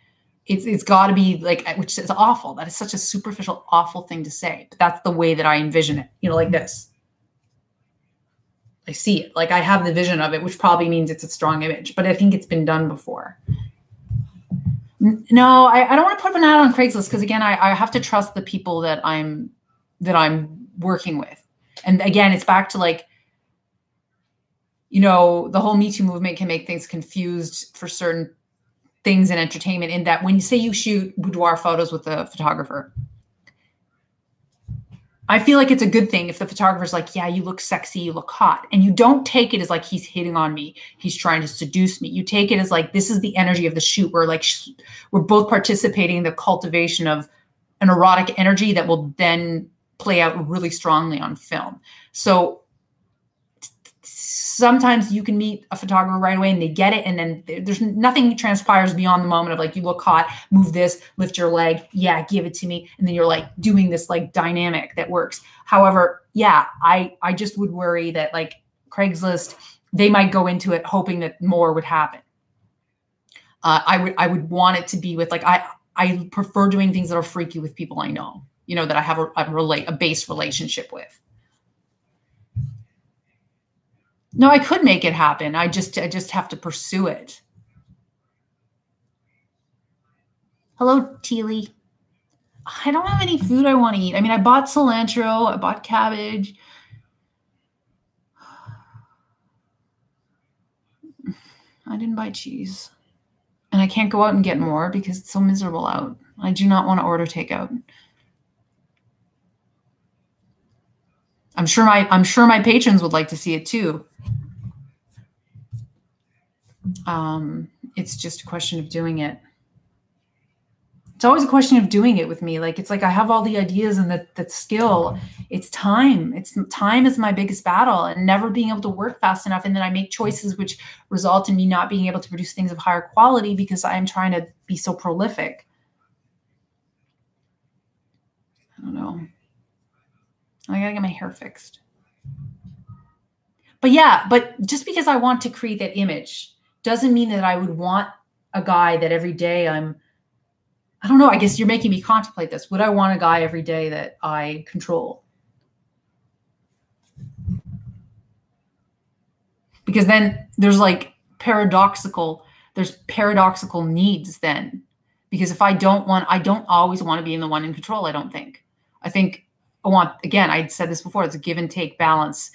it's got to be like, which is awful. That is such a superficial, awful thing to say. But that's the way that I envision it, like this. I see it. Like I have the vision of it, which probably means it's a strong image, but I think it's been done before. No, I don't want to put an ad on Craigslist because again, I have to trust the people that I'm working with. And again, it's back to like, the whole Me Too movement can make things confused for certain things in entertainment, in that when you say you shoot boudoir photos with a photographer, I feel like it's a good thing if the photographer's like, yeah, you look sexy, you look hot. And you don't take it as like, he's hitting on me, he's trying to seduce me. You take it as like, this is the energy of the shoot. We're like, we're both participating in the cultivation of an erotic energy that will then play out really strongly on film. So sometimes you can meet a photographer right away and they get it. And then there's nothing transpires beyond the moment of like, you look hot, move this, lift your leg. Yeah, give it to me. And then you're like doing this like dynamic that works. However, yeah, I just would worry that like Craigslist, they might go into it hoping that more would happen. I would want it to be with like, I prefer doing things that are freaky with people I know, that I have a base relationship with. No, I could make it happen. I just have to pursue it. Hello, Teely. I don't have any food I want to eat. I mean, I bought cilantro, I bought cabbage. I didn't buy cheese. And I can't go out and get more because it's so miserable out. I do not want to order takeout. I'm sure my patrons would like to see it too. It's just a question of doing it. It's always a question of doing it with me. Like, it's like I have all the ideas and that skill. It's time. Time is my biggest battle, and never being able to work fast enough. And then I make choices which result in me not being able to produce things of higher quality because I'm trying to be so prolific. I don't know. I gotta get my hair fixed. But yeah, but just because I want to create that image doesn't mean that I would want a guy that every day I don't know. I guess you're making me contemplate this. Would I want a guy every day that I control? Because then there's paradoxical needs then. Because if I don't always want to be in the one in control, I don't think. I think I said this before, it's a give and take balance,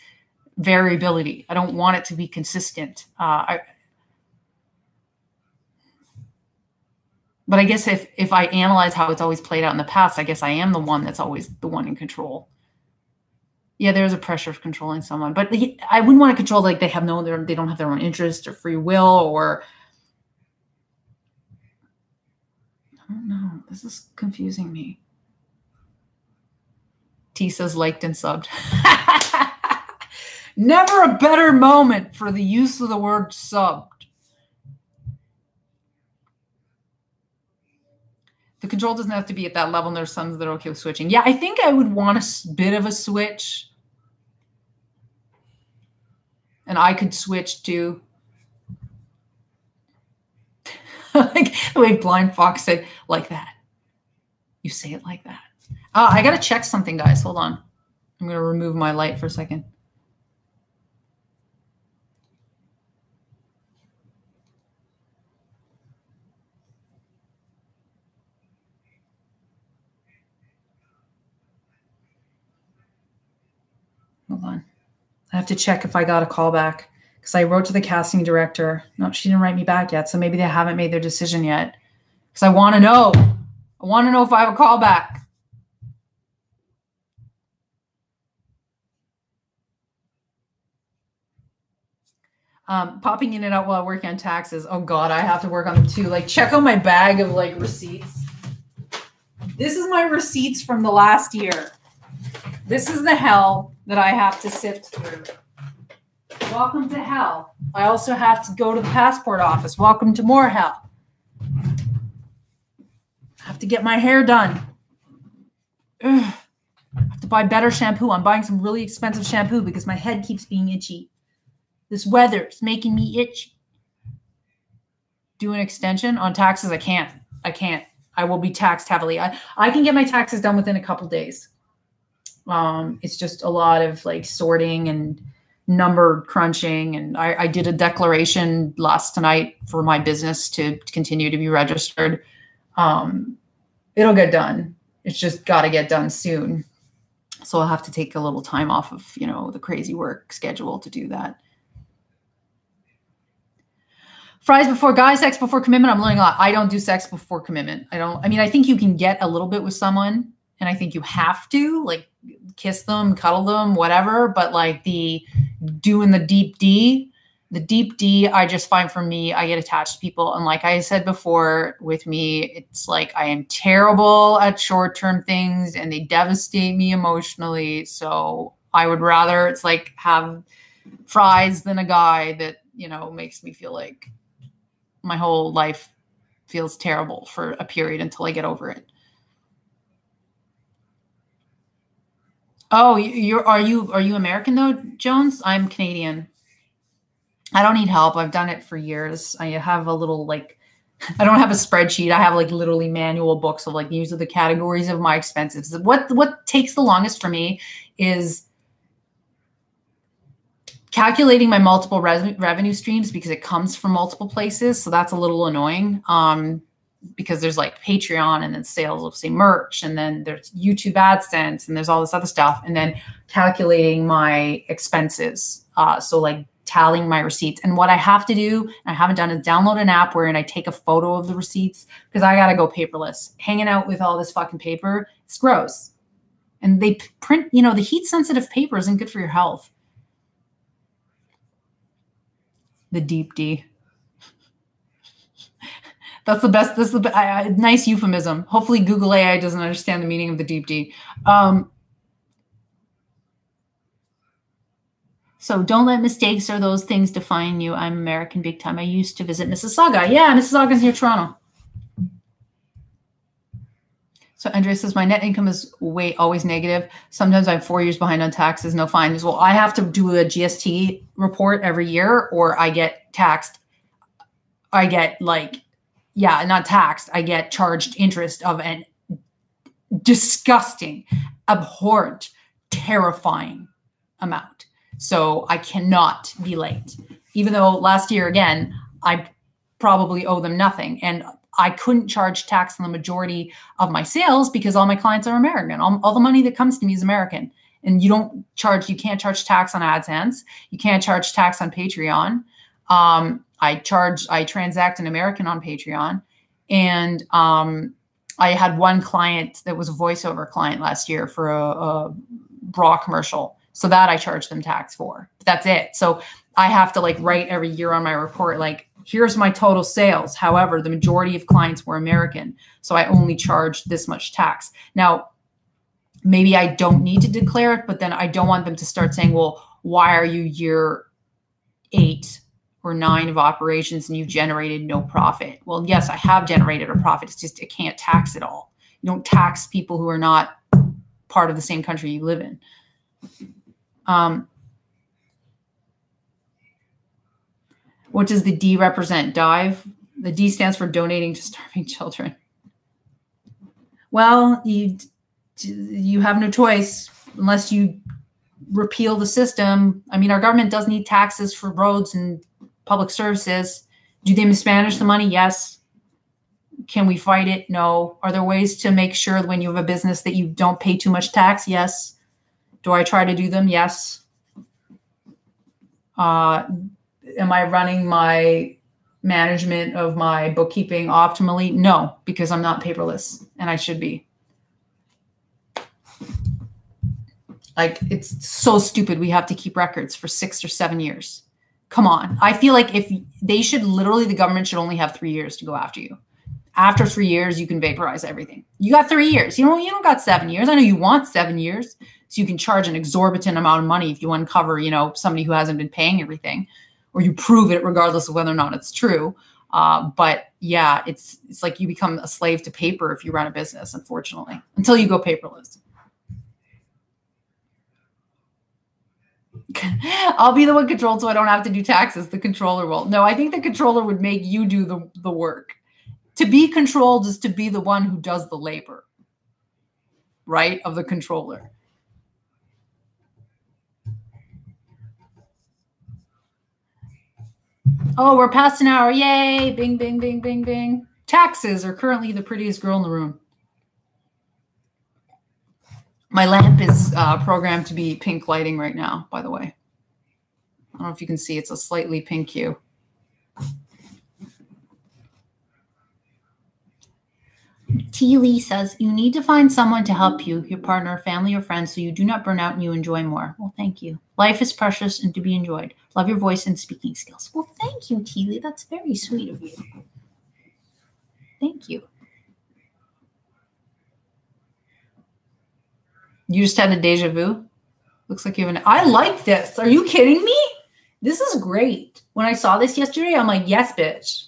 variability. I don't want it to be consistent. But I guess if I analyze how it's always played out in the past, I guess I am the one that's always the one in control. Yeah, there's a pressure of controlling someone, but I wouldn't want to control like they don't have their own interest or free will, or I don't know. This is confusing me. T says liked and subbed. Never a better moment for the use of the word subbed. The control doesn't have to be at that level. And there's some that are okay with switching. Yeah, I think I would want a bit of a switch. And I could switch to like the way Blind Fox said, like that. You say it like that. I got to check something, guys. Hold on. I'm going to remove my light for a second. Hold on. I have to check if I got a call back because I wrote to the casting director. No, she didn't write me back yet. So maybe they haven't made their decision yet because I want to know. I want to know if I have a call back. Popping in and out while working on taxes. Oh God, I have to work on them too. Like check out my bag of like receipts. This is my receipts from the last year. This is the hell that I have to sift through. Welcome to hell. I also have to go to the passport office. Welcome to more hell. I have to get my hair done. Ugh. I have to buy better shampoo. I'm buying some really expensive shampoo because my head keeps being itchy. This weather is making me itchy. Do an extension on taxes? I can't. I will be taxed heavily. I can get my taxes done within a couple days. It's just a lot of like sorting and number crunching. And I did a declaration last night for my business to continue to be registered. It'll get done. It's just got to get done soon. So I'll have to take a little time off of, the crazy work schedule to do that. Fries before guy, sex before commitment. I'm learning a lot. I don't do sex before commitment. I think you can get a little bit with someone, and I think you have to like kiss them, cuddle them, whatever. But like doing the deep D, I just find for me, I get attached to people. And like I said before, with me, it's like I am terrible at short-term things and they devastate me emotionally. So I would rather it's like have fries than a guy that, makes me feel like my whole life feels terrible for a period until I get over it. Oh, are you American though, Jones? I'm Canadian. I don't need help. I've done it for years. I have a little I don't have a spreadsheet. I have like literally manual books of like these are the categories of my expenses. What takes the longest for me is calculating my multiple revenue streams because it comes from multiple places. So that's a little annoying because there's like Patreon and then sales of say merch and then there's YouTube AdSense and there's all this other stuff. And then calculating my expenses. So like tallying my receipts. And what I have to do, I haven't done, is download an app wherein I take a photo of the receipts because I got to go paperless. Hanging out with all this fucking paper, it's gross. And they print, the heat sensitive paper isn't good for your health. The deep D. That's the best. This is the nice euphemism. Hopefully Google AI doesn't understand the meaning of the deep D. So don't let mistakes or those things define you. I'm American big time. I used to visit Mississauga. Yeah, Mississauga's near Toronto. So Andrea says, my net income is always negative. Sometimes I'm 4 years behind on taxes, no fines. Well, I have to do a GST report every year or I get taxed. I get not taxed. I get charged interest of an disgusting, abhorrent, terrifying amount. So I cannot be late. Even though last year, again, I probably owe them nothing. And I couldn't charge tax on the majority of my sales because all my clients are American. All the money that comes to me is American. And you can't charge tax on AdSense. You can't charge tax on Patreon. I transact in American on Patreon. And I had one client that was a voiceover client last year for a bra commercial. So that I charged them tax for. But that's it. So I have to write every year on my report, here's my total sales. However, the majority of clients were American. So I only charged this much tax. Now, maybe I don't need to declare it, but then I don't want them to start saying, well, why are you year 8 or 9 of operations and you've generated no profit? Well, yes, I have generated a profit. It's just, I can't tax it all. You don't tax people who are not part of the same country you live in. What does the D represent? Dive? The D stands for donating to starving children. Well, you have no choice unless you repeal the system. I mean, our government does need taxes for roads and public services. Do they mismanage the money? Yes. Can we fight it? No. Are there ways to make sure when you have a business that you don't pay too much tax? Yes. Do I try to do them? Yes. Am I running my management of my bookkeeping optimally? No, because I'm not paperless and I should be. Like, it's so stupid. We have to keep records for 6 or 7 years. Come on. I feel like if they should literally, the government should only have 3 years to go after you. After 3 years, you can vaporize everything. You got 3 years. You don't got 7 years. I know you want 7 years, so you can charge an exorbitant amount of money if you uncover, somebody who hasn't been paying everything, or you prove it regardless of whether or not it's true. But yeah, it's like you become a slave to paper if you run a business, unfortunately, until you go paperless. I'll be the one controlled so I don't have to do taxes. The controller will. No, I think the controller would make you do the work. To be controlled is to be the one who does the labor, right, of the controller. Oh, we're past an hour. Yay. Bing, bing, bing, bing, bing. Taxes are currently the prettiest girl in the room. My lamp is programmed to be pink lighting right now, by the way. I don't know if you can see. It's a slightly pink hue. T. Lee says, you need to find someone to help you, your partner, family, or friends, so you do not burn out and you enjoy more. Well, thank you. Life is precious and to be enjoyed. Love your voice and speaking skills. Well, thank you, T. Lee. That's very sweet of you. Thank you. You just had a deja vu? Looks like you have I like this. Are you kidding me? This is great. When I saw this yesterday, I'm like, yes, bitch.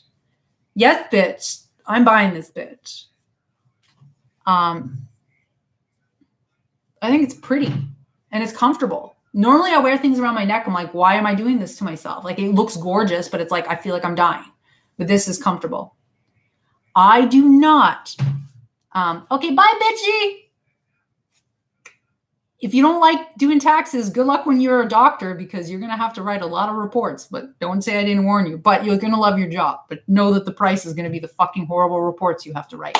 Yes, bitch. I'm buying this bitch. I think it's pretty and it's comfortable. Normally I wear things around my neck. I'm like, why am I doing this to myself? Like, it looks gorgeous, but it's like, I feel like I'm dying, but this is comfortable. I do not. Okay. Bye, bitchy. If you don't like doing taxes, good luck when you're a doctor, because you're going to have to write a lot of reports, but don't say I didn't warn you, but you're going to love your job, but know that the price is going to be the fucking horrible reports you have to write.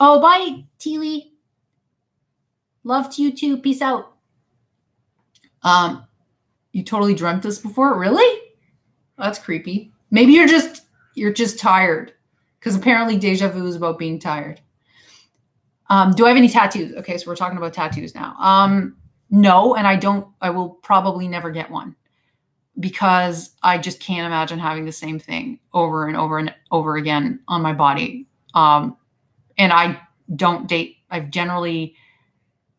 Oh, bye, Teely. Love to you too. Peace out. You totally dreamt this before? Really? That's creepy. Maybe you're just tired, because apparently deja vu is about being tired. Do I have any tattoos? Okay, so we're talking about tattoos now. No, and I will probably never get one, because I just can't imagine having the same thing over and over and over again on my body. And I generally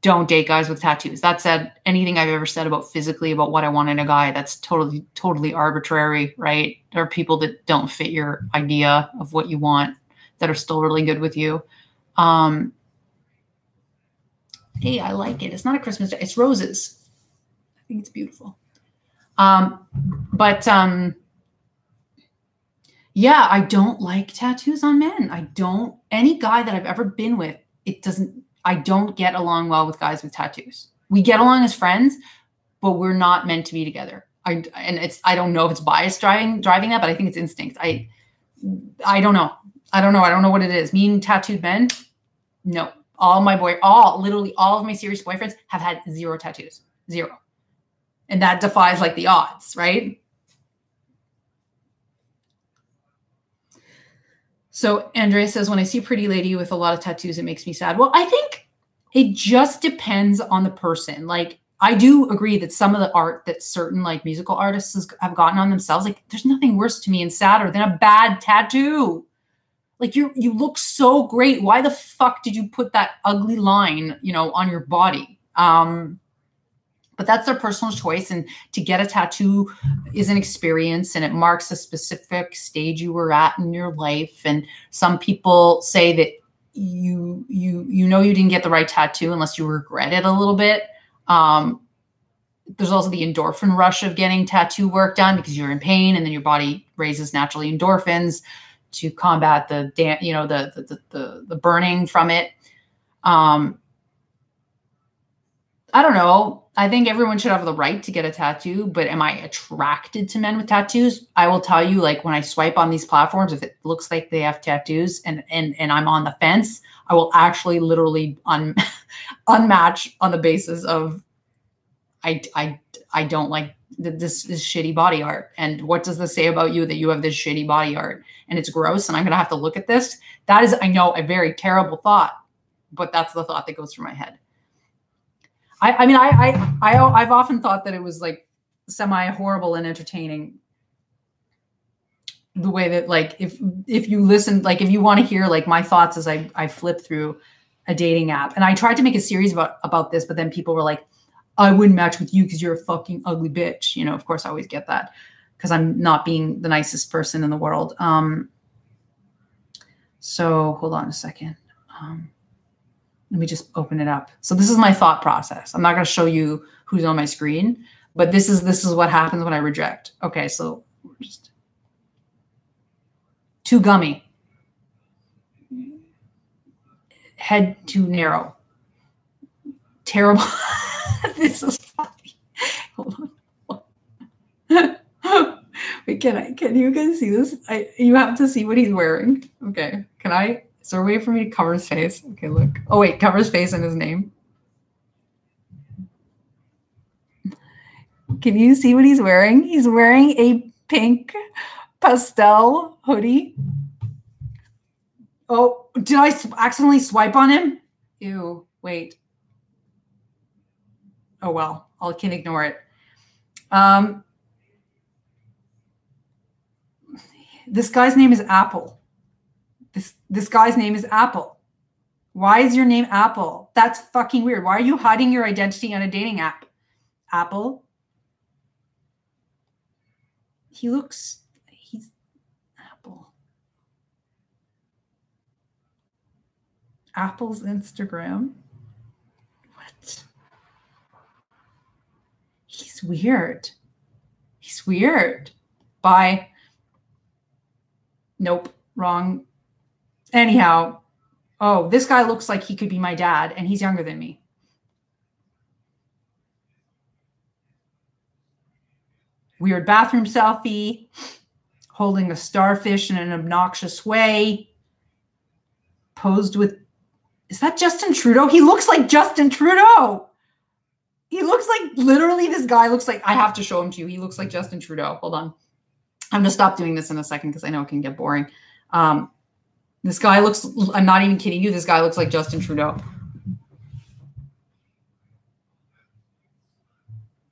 don't date guys with tattoos. That said, anything I've ever said about physically about what I want in a guy, that's totally arbitrary, right? There are people that don't fit your idea of what you want that are still really good with you. Hey, I like it. It's not a Christmas tree. It's roses. I think it's beautiful. Yeah, I don't like tattoos on men. Any guy that I've ever been with, I don't get along well with guys with tattoos. We get along as friends, but we're not meant to be together. I don't know if it's bias driving that, but I think it's instinct. I don't know. I don't know what it is. Mean tattooed men? No. Literally all of my serious boyfriends have had 0 tattoos. 0. And that defies like the odds, right? So Andrea says, when I see a pretty lady with a lot of tattoos, it makes me sad. Well, I think it just depends on the person. Like, I do agree that some of the art that certain like musical artists have gotten on themselves, like, there's nothing worse to me and sadder than a bad tattoo. Like, you look so great. Why the fuck did you put that ugly line, on your body? But that's their personal choice. And to get a tattoo is an experience, and it marks a specific stage you were at in your life. And some people say that you didn't get the right tattoo unless you regret it a little bit. there's also the endorphin rush of getting tattoo work done because you're in pain, and then your body raises naturally endorphins to combat the burning from it. I don't know. I think everyone should have the right to get a tattoo, but am I attracted to men with tattoos? I will tell you, like, when I swipe on these platforms, if it looks like they have tattoos and I'm on the fence, I will actually literally unmatch on the basis of I don't like this is shitty body art. And what does this say about you that you have this shitty body art and it's gross and I'm going to have to look at this? That is, I know, a very terrible thought, but that's the thought that goes through my head. I've often thought that it was like semi horrible and entertaining the way that, like, if you listen, like, if you want to hear like my thoughts as I flip through a dating app, and I tried to make a series about this, but then people were like, I wouldn't match with you because you're a fucking ugly bitch. You know, of course I always get that because I'm not being the nicest person in the world. So hold on a second. Let me just open it up. So this is my thought process. I'm not going to show you who's on my screen, but this is what happens when I reject. Okay, so just too gummy. Head too narrow. Terrible. This is funny. Hold on. Wait, can you guys see this? You have to see what he's wearing. Okay. Is there a way for me to cover his face? Okay, look. Oh wait, cover his face and his name. Can you see what he's wearing? He's wearing a pink pastel hoodie. Oh, did I accidentally swipe on him? Ew, wait. Oh well, I can ignore it. This guy's name is Apple. This guy's name is Apple. Why is your name Apple? That's fucking weird. Why are you hiding your identity on a dating app? Apple. He's Apple. Apple's Instagram. What? He's weird. He's weird. Bye. Nope. Wrong. Anyhow. Oh, this guy looks like he could be my dad, and he's younger than me. Weird bathroom selfie. Holding a starfish in an obnoxious way. Posed with... Is that Justin Trudeau? He looks like Justin Trudeau. He looks like... Literally, this guy looks like... I have to show him to you. He looks like Justin Trudeau. Hold on. I'm going to stop doing this in a second because I know it can get boring. This guy looks... I'm not even kidding you. This guy looks like Justin Trudeau.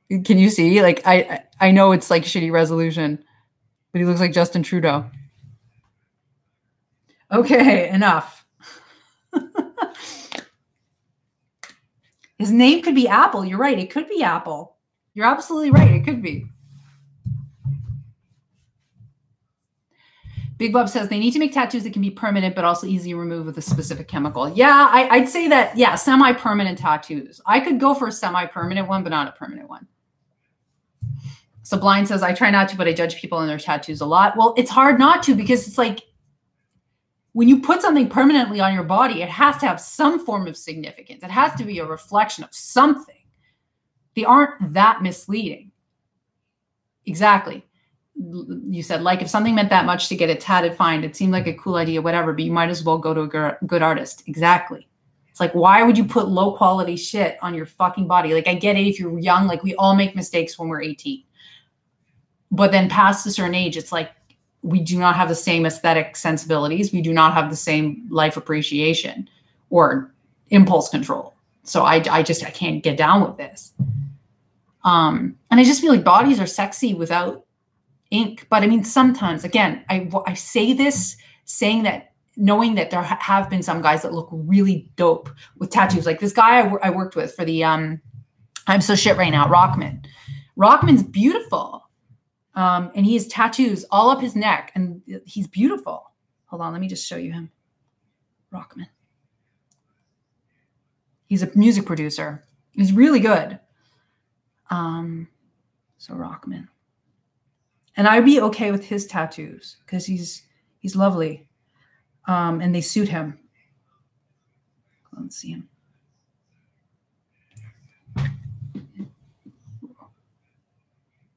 Can you see? Like, I know it's like shitty resolution, but he looks like Justin Trudeau. Okay, enough. His name could be Apple. You're right. It could be Apple. You're absolutely right. It could be. Big Bob says they need to make tattoos that can be permanent, but also easily removed with a specific chemical. Yeah, I'd say that, yeah, semi-permanent tattoos. I could go for a semi-permanent one, but not a permanent one. Sublime says, I try not to, but I judge people and their tattoos a lot. Well, it's hard not to because it's like when you put something permanently on your body, it has to have some form of significance. It has to be a reflection of something. They aren't that misleading. Exactly. You said, like, if something meant that much to get it tatted, fine. It seemed like a cool idea, whatever, but you might as well go to a good artist. Exactly. It's like, why would you put low quality shit on your fucking body? Like, I get it if you're young, like we all make mistakes when we're 18. But then past a certain age, it's like, we do not have the same aesthetic sensibilities. We do not have the same life appreciation or impulse control. So I can't get down with this. And I just feel like bodies are sexy without ink. But I mean, sometimes, again, I say this saying that, knowing that there have been some guys that look really dope with tattoos. Like this guy I worked with for the, I'm so shit right now, Rockman. Rockman's beautiful. And he has tattoos all up his neck and he's beautiful. Hold on, let me just show you him. Rockman. He's a music producer. He's really good. So Rockman. And I'd be okay with his tattoos because he's lovely. And they suit him. Let's see him.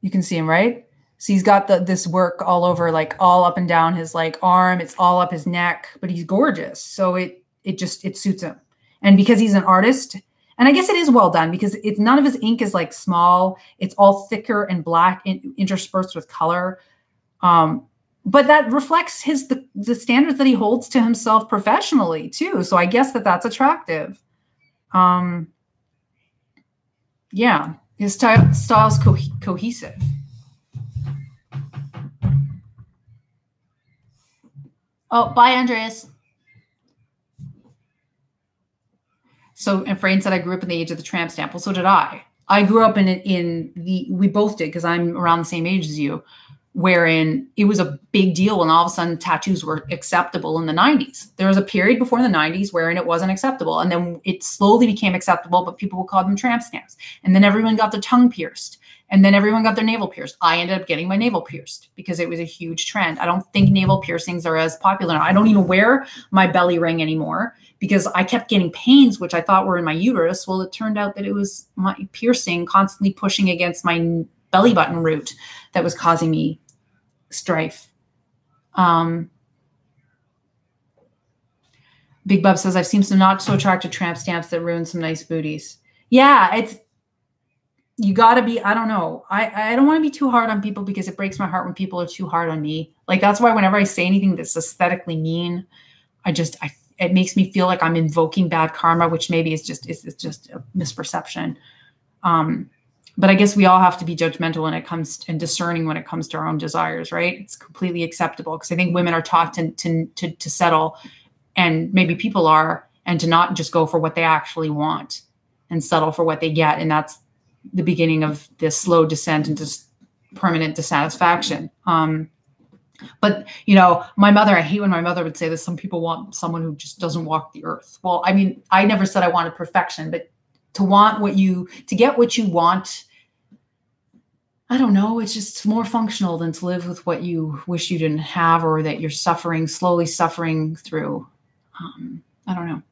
You can see him, right? So he's got this work all over, like all up and down his like arm. It's all up his neck, but he's gorgeous. So it suits him. And because he's an artist, and I guess it is well done because it's none of his ink is like small. It's all thicker and black interspersed with color. But that reflects the standards that he holds to himself professionally too. So I guess that's attractive. Yeah, his style's cohesive. Oh, bye, Andreas. So, and Frayn said I grew up in the age of the tramp stamp. Well, so did I. I grew up we both did because I'm around the same age as you, wherein it was a big deal when all of a sudden tattoos were acceptable in the 90s. There was a period before the 90s wherein it wasn't acceptable. And then it slowly became acceptable, but people would call them tramp stamps. And then everyone got their tongue pierced. And then everyone got their navel pierced. I ended up getting my navel pierced because it was a huge trend. I don't think navel piercings are as popular now. I don't even wear my belly ring anymore because I kept getting pains, which I thought were in my uterus. Well, it turned out that it was my piercing constantly pushing against my belly button root that was causing me strife. Big Bub says, I've seen some not so attractive tramp stamps that ruin some nice booties. Yeah, you got to be, I don't know. I don't want to be too hard on people because it breaks my heart when people are too hard on me. Like, that's why whenever I say anything that's aesthetically mean, it makes me feel like I'm invoking bad karma, which maybe it's just a misperception. But I guess we all have to be judgmental when it comes and discerning when it comes to our own desires, right? It's completely acceptable because I think women are taught to settle, and maybe people are, and to not just go for what they actually want and settle for what they get. And that's the beginning of this slow descent into permanent dissatisfaction. But, my mother, I hate when my mother would say this, some people want someone who just doesn't walk the earth. Well, I mean, I never said I wanted perfection, but to get what you want, I don't know, it's just more functional than to live with what you wish you didn't have or that you're slowly suffering through. I don't know.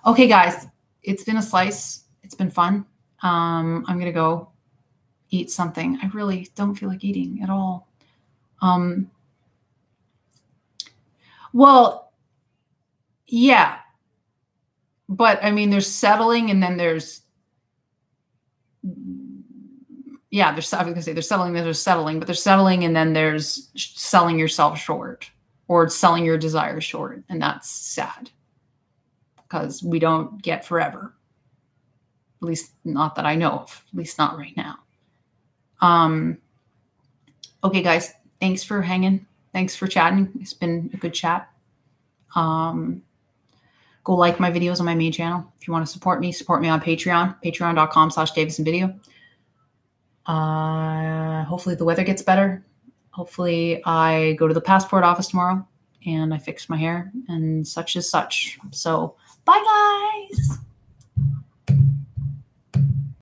Okay, guys, it's been a slice. It's been fun. I'm going to go eat something. I really don't feel like eating at all. Well, yeah, but I mean, there's settling and then there's I was going to say there's settling, then there's settling, but there's settling and then there's selling yourself short or selling your desires short. And that's sad because we don't get forever. At least not that I know of, at least not right now. Okay, guys, thanks for hanging. Thanks for chatting. It's been a good chat. Go like my videos on my main channel. If you want to support me on Patreon, patreon.com/DavisonVideo. Hopefully the weather gets better. Hopefully I go to the passport office tomorrow and I fix my hair and such is such. So bye, guys.